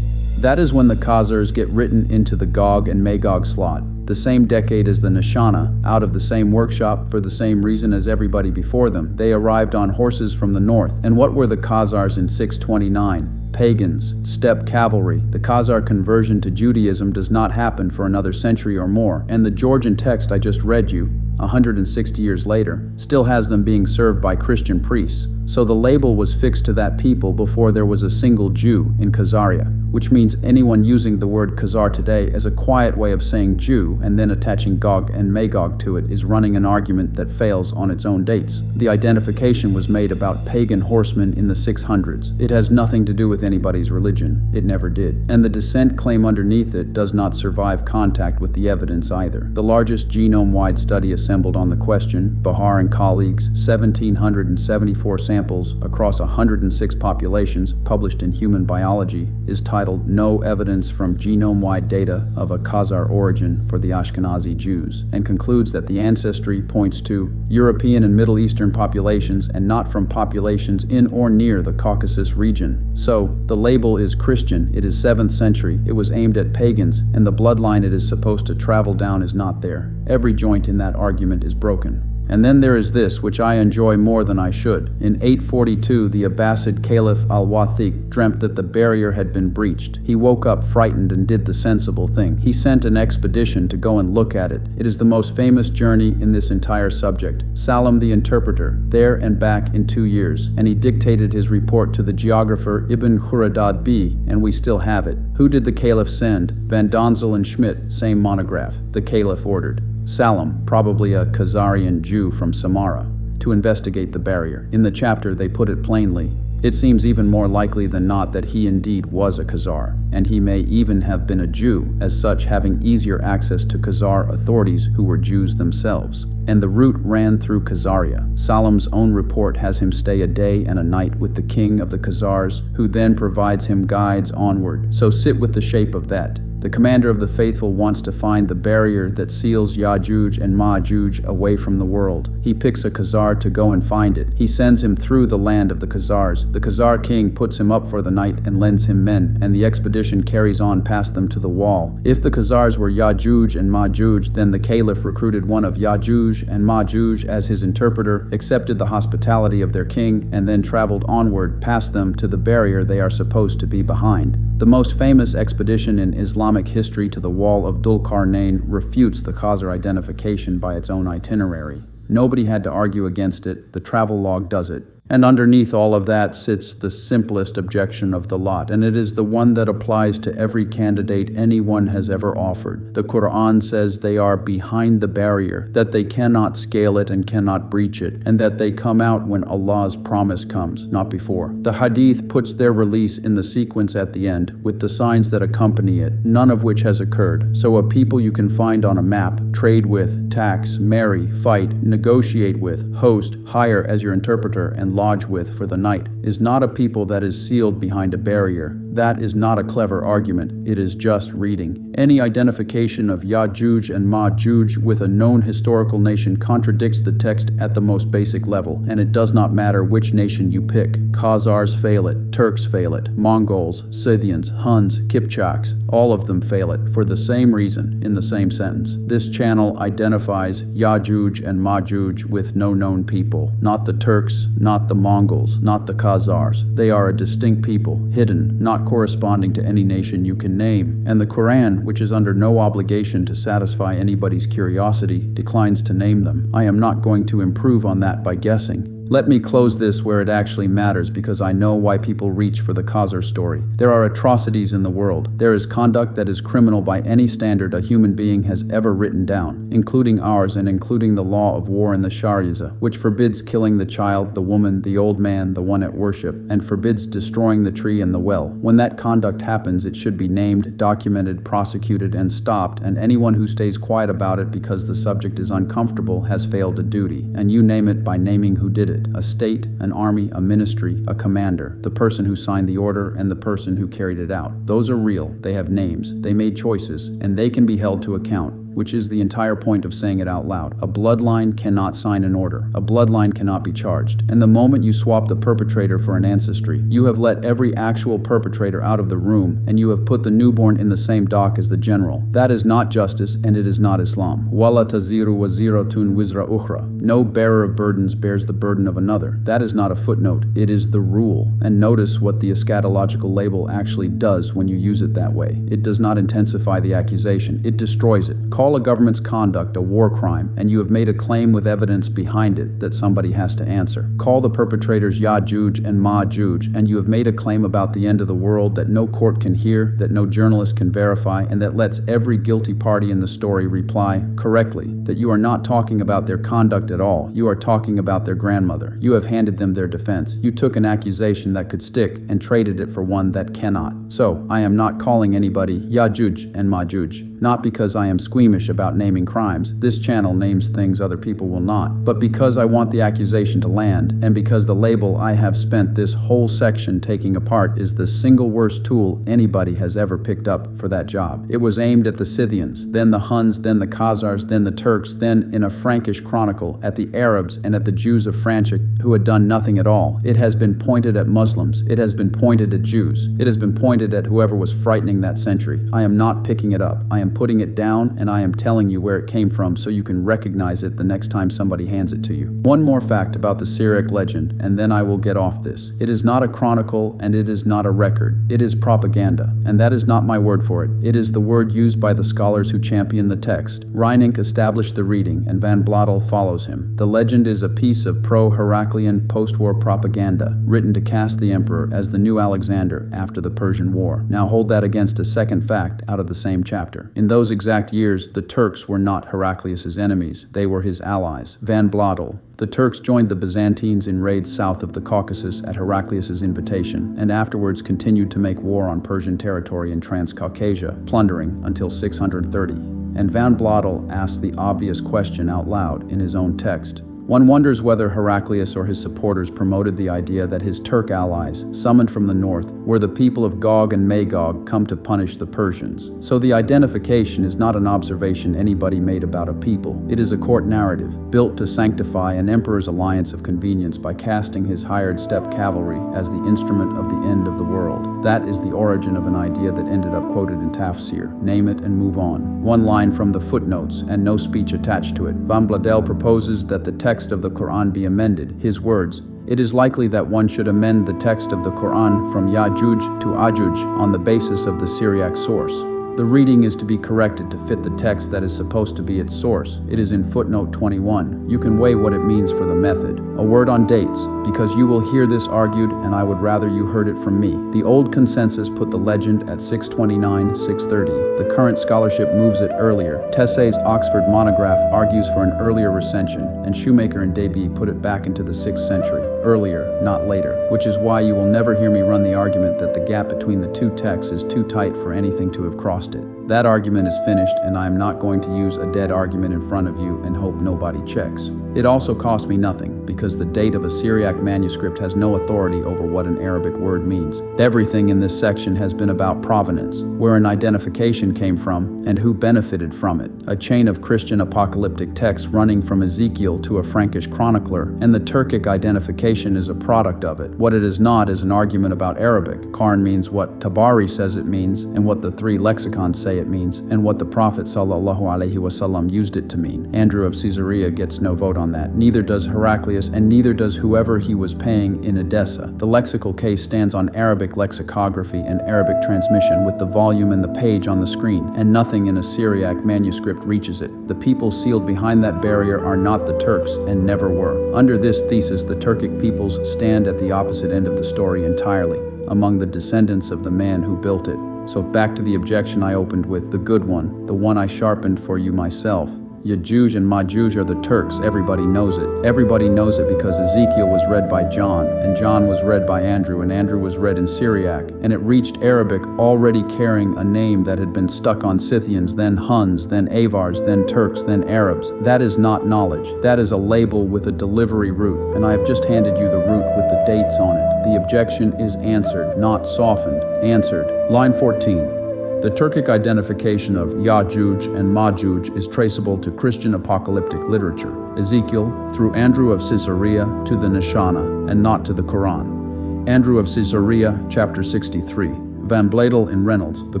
That is when the Khazars get written into the Gog and Magog slot, the same decade as the Nishana, out of the same workshop for the same reason as everybody before them. They arrived on horses from the north. And what were the Khazars in 629? Pagans, steppe cavalry. The Khazar conversion to Judaism does not happen for another century or more, and the Georgian text I just read you, 160 years later, still has them being served by Christian priests. So the label was fixed to that people before there was a single Jew in Khazaria, which means anyone using the word Khazar today as a quiet way of saying Jew and then attaching Gog and Magog to it is running an argument that fails on its own dates. The identification was made about pagan horsemen in the 600s. It has nothing to do with anybody's religion. It never did. And the descent claim underneath it does not survive contact with the evidence either. The largest genome-wide study assembled on the question, Bahar and colleagues, 1,774 samples across 106 populations published in Human Biology, is titled No Evidence from Genome-Wide Data of a Khazar Origin for the Ashkenazi Jews, and concludes that the ancestry points to European and Middle Eastern populations and not from populations in or near the Caucasus region. So, the label is Christian, it is 7th century, it was aimed at pagans, and the bloodline it is supposed to travel down is not there. Every joint in that argument is broken. And then there is this, which I enjoy more than I should. In 842, the Abbasid Caliph al-Wathiq dreamt that the barrier had been breached. He woke up frightened and did the sensible thing. He sent an expedition to go and look at it. It is the most famous journey in this entire subject. Salam the interpreter, there and back in 2 years, and he dictated his report to the geographer Ibn Khurradad, and we still have it. Who did the Caliph send? Van Donzel and Schmidt, same monograph. The Caliph ordered Salam, probably a Khazarian Jew from Samara, to investigate the barrier. In the chapter they put it plainly. It seems even more likely than not that he indeed was a Khazar, and he may even have been a Jew, as such having easier access to Khazar authorities who were Jews themselves. And the route ran through Khazaria. Salam's own report has him stay a day and a night with the king of the Khazars, who then provides him guides onward. So sit with the shape of that. The commander of the faithful wants to find the barrier that seals Ya'juj and Ma'juj away from the world. He picks a Khazar to go and find it. He sends him through the land of the Khazars. The Khazar king puts him up for the night and lends him men, and the expedition carries on past them to the wall. If the Khazars were Ya'juj and Ma'juj, then the caliph recruited one of Ya'juj and Ma'juj as his interpreter, accepted the hospitality of their king, and then traveled onward past them to the barrier they are supposed to be behind. The most famous expedition in Islamic history to the wall of Dhul Qarnayn refutes the Khazar identification by its own itinerary. Nobody had to argue against it, the travel log does it. And underneath all of that sits the simplest objection of the lot, and it is the one that applies to every candidate anyone has ever offered. The Qur'an says they are behind the barrier, that they cannot scale it and cannot breach it, and that they come out when Allah's promise comes, not before. The Hadith puts their release in the sequence at the end, with the signs that accompany it, none of which has occurred. So a people you can find on a map, trade with, tax, marry, fight, negotiate with, host, hire as your interpreter, and lodge with for the night, is not a people that is sealed behind a barrier. That is not a clever argument, it is just reading. Any identification of Ya'juj and Ma'juj with a known historical nation contradicts the text at the most basic level, and it does not matter which nation you pick. Khazars fail it, Turks fail it, Mongols, Scythians, Huns, Kipchaks, all of them fail it, for the same reason, in the same sentence. This channel identifies Ya'juj and Ma'juj with no known people, not the Turks, not the Mongols, not the Khazars. They are a distinct people, hidden, not corresponding to any nation you can name. And the Qur'an, which is under no obligation to satisfy anybody's curiosity, declines to name them. I am not going to improve on that by guessing. Let me close this where it actually matters, because I know why people reach for the Khazar story. There are atrocities in the world. There is conduct that is criminal by any standard a human being has ever written down, including ours and including the law of war in the Sharia, which forbids killing the child, the woman, the old man, the one at worship, and forbids destroying the tree and the well. When that conduct happens, it should be named, documented, prosecuted, and stopped, and anyone who stays quiet about it because the subject is uncomfortable has failed a duty. And you name it by naming who did it: a state, an army, a ministry, a commander, the person who signed the order, and the person who carried it out. Those are real, they have names, they made choices, and they can be held to account, which is the entire point of saying it out loud. A bloodline cannot sign an order. A bloodline cannot be charged. And the moment you swap the perpetrator for an ancestry, you have let every actual perpetrator out of the room, and you have put the newborn in the same dock as the general. That is not justice, and it is not Islam. Wala taziru waziratun wizra ukhra. No bearer of burdens bears the burden of another. That is not a footnote. It is the rule. And notice what the eschatological label actually does when you use it that way. It does not intensify the accusation. It destroys it. Call a government's conduct a war crime, and you have made a claim with evidence behind it that somebody has to answer. Call the perpetrators Ya'juj and Ma'juj, and you have made a claim about the end of the world that no court can hear, that no journalist can verify, and that lets every guilty party in the story reply correctly that you are not talking about their conduct at all. You are talking about their grandmother. You have handed them their defense. You took an accusation that could stick and traded it for one that cannot. So, I am not calling anybody Ya'juj and Ma'juj, not because I am squeamish about naming crimes. This channel names things other people will not, but because I want the accusation to land, and because the label I have spent this whole section taking apart is the single worst tool anybody has ever picked up for that job. It was aimed at the Scythians, then the Huns, then the Khazars, then the Turks, then, in a Frankish chronicle, at the Arabs and at the Jews of Francia who had done nothing at all. It has been pointed at Muslims. It has been pointed at Jews. It has been pointed at whoever was frightening that century. I am not picking it up. I am putting it down, and I am telling you where it came from so you can recognize it the next time somebody hands it to you. One more fact about the Syriac legend, and then I will get off this. It is not a chronicle, and it is not a record. It is propaganda, and that is not my word for it. It is the word used by the scholars who champion the text. Reinink established the reading, and Van Blottel follows him. The legend is a piece of pro-Heraclean post-war propaganda, written to cast the emperor as the new Alexander after the Persian War. Now hold that against a second fact out of the same chapter. In those exact years, the Turks were not Heraclius' enemies. They were his allies. Van Blottel. The Turks joined the Byzantines in raids south of the Caucasus at Heraclius' invitation, and afterwards continued to make war on Persian territory in Transcaucasia, plundering until 630. And Van Blottel asked the obvious question out loud in his own text. One wonders whether Heraclius or his supporters promoted the idea that his Turk allies, summoned from the north, were the people of Gog and Magog come to punish the Persians. So the identification is not an observation anybody made about a people. It is a court narrative, built to sanctify an emperor's alliance of convenience by casting his hired steppe cavalry as the instrument of the end of the world. That is the origin of an idea that ended up quoted in Tafsir. Name it and move on. One line from the footnotes, and no speech attached to it. Van Blottel proposes that the text of the Qur'an be amended. His words: "It is likely that one should amend the text of the Qur'an from Ya'juj to Ajuj on the basis of the Syriac source. The reading is to be corrected to fit the text that is supposed to be its source. It is in footnote 21. You can weigh what it means for the method. A word on dates, because you will hear this argued, and I would rather you heard it from me. The old consensus put the legend at 629, 630. The current scholarship moves it earlier. Tessay's Oxford monograph argues for an earlier recension, and Shoemaker and Davy put it back into the 6th century. Earlier, not later. Which is why you will never hear me run the argument that the gap between the two texts is too tight for anything to have crossed it. That argument is finished, and I am not going to use a dead argument in front of you and hope nobody checks. It also cost me nothing, because the date of a Syriac manuscript has no authority over what an Arabic word means. Everything in this section has been about provenance, where an identification came from, and who benefited from it. A chain of Christian apocalyptic texts running from Ezekiel to a Frankish chronicler, and the Turkic identification is a product of it. What it is not is an argument about Arabic. Qarn means what Tabari says it means, and what the 3 lexicons say it means, and what the Prophet ﷺ used it to mean. Andrew of Caesarea gets no vote on that. Neither does Heraclius nefarious, and neither does whoever he was paying in Edessa. The lexical case stands on Arabic lexicography and Arabic transmission with the volume and the page on the screen, and nothing in a Syriac manuscript reaches it. The people sealed behind that barrier are not the Turks, and never were. Under this thesis, the Turkic peoples stand at the opposite end of the story entirely, among the descendants of the man who built it. So back to the objection I opened with, the good one, the one I sharpened for you myself. Yajuj and Majuj are the Turks. Everybody knows it. Everybody knows it because Ezekiel was read by John, and John was read by Andrew, and Andrew was read in Syriac, and it reached Arabic already carrying a name that had been stuck on Scythians, then Huns, then Avars, then Turks, then Arabs. That is not knowledge. That is a label with a delivery route, and I have just handed you the route with the dates on it. The objection is answered, not softened. Answered. Line 14. The Turkic identification of Yajuj and Majuj is traceable to Christian apocalyptic literature, Ezekiel, through Andrew of Caesarea to the Nishana, and not to the Qur'an. Andrew of Caesarea, chapter 63. Van Bladel and Reynolds, the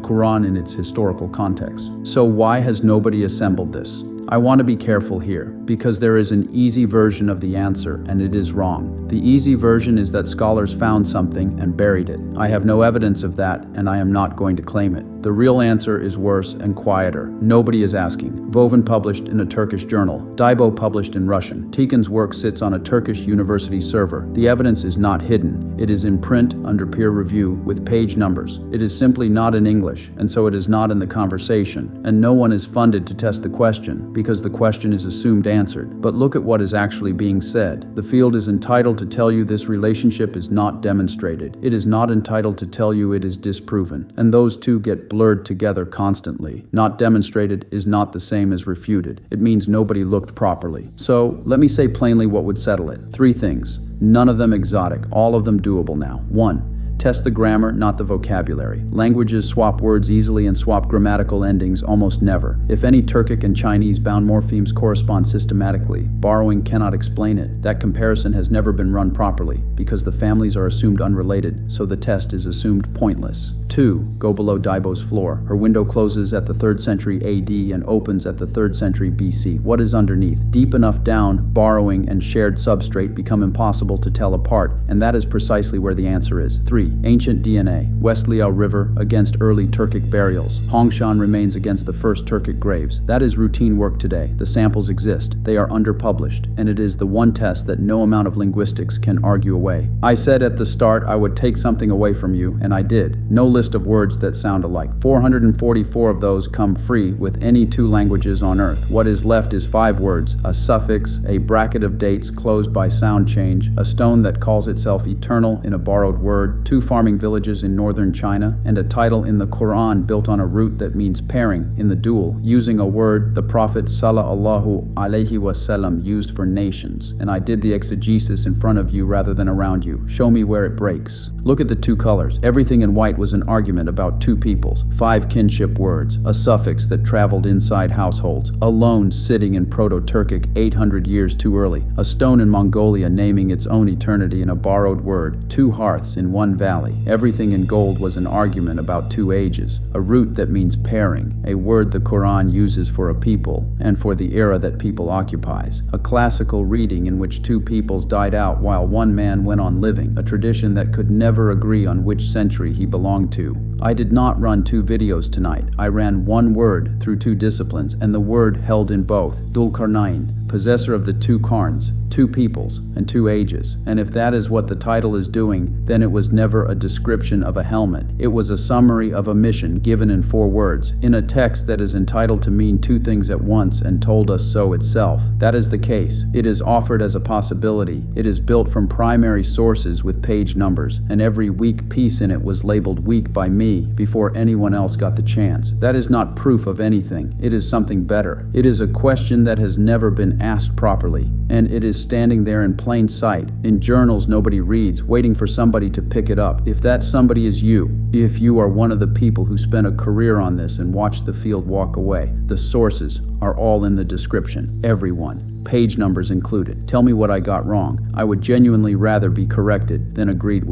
Qur'an in its historical context. So why has nobody assembled this? I want to be careful here, because there is an easy version of the answer, and it is wrong. The easy version is that scholars found something and buried it. I have no evidence of that, and I am not going to claim it. The real answer is worse and quieter. Nobody is asking. Vovin published in a Turkish journal. Daibo published in Russian. Tikhon's work sits on a Turkish university server. The evidence is not hidden. It is in print under peer review with page numbers. It is simply not in English, and so it is not in the conversation, and no one is funded to test the question, because the question is assumed answered. But look at what is actually being said. The field is entitled to tell you this relationship is not demonstrated. It is not entitled to tell you it is disproven. And those two get blurred together constantly. Not demonstrated is not the same as refuted. It means nobody looked properly. So, let me say plainly what would settle it. 3 things. None of them exotic. All of them doable now. 1. Test the grammar, not the vocabulary. Languages swap words easily and swap grammatical endings almost never. If any Turkic and Chinese bound morphemes correspond systematically, borrowing cannot explain it. That comparison has never been run properly, because the families are assumed unrelated, so the test is assumed pointless. 2. Go below Daibo's floor. Her window closes at the 3rd century AD and opens at the 3rd century BC. What is underneath? Deep enough down, borrowing and shared substrate become impossible to tell apart, and that is precisely where the answer is. 3. Ancient DNA. West Liao River against early Turkic burials. Hongshan remains against the first Turkic graves. That is routine work today. The samples exist. They are underpublished, and it is the one test that no amount of linguistics can argue away. I said at the start I would take something away from you, and I did. No list of words that sound alike. 444 of those come free with any 2 languages on earth. What is left is 5 words, a suffix, a bracket of dates closed by sound change, a stone that calls itself eternal in a borrowed word, 2 farming villages in northern China, and a title in the Qur'an built on a root that means pairing in the dual, using a word the Prophet sallallahu alaihi wasallam used for nations. And I did the exegesis in front of you rather than around you. Show me where it breaks. Look at the 2 colors. Everything in white was an argument about 2 peoples, 5 kinship words, a suffix that traveled inside households, a loan sitting in Proto-Turkic 800 years too early, a stone in Mongolia naming its own eternity in a borrowed word, 2 hearths in one valley. Everything in gold was an argument about 2 ages, a root that means pairing, a word the Qur'an uses for a people and for the era that people occupies, a classical reading in which 2 peoples died out while one man went on living, a tradition that could never agree on which century he belonged to. I did not run 2 videos tonight. I ran 1 word through 2 disciplines, and the word held in both. Dul Qarnayn, possessor of the 2 qarns, 2 peoples, and 2 ages. And if that is what the title is doing, then it was never a description of a helmet. It was a summary of a mission given in 4 words, in a text that is entitled to mean 2 things at once and told us so itself. That is the case. It is offered as a possibility. It is built from primary sources with page numbers, and every weak piece in it was labeled weak by me before anyone else got the chance. That is not proof of anything. It is something better. It is a question that has never been asked properly, and it is standing there in plain sight, in journals nobody reads, waiting for somebody to pick it up. If that somebody is you, if you are one of the people who spent a career on this and watched the field walk away, the sources are all in the description. Everyone. Page numbers included. Tell me what I got wrong. I would genuinely rather be corrected than agreed with.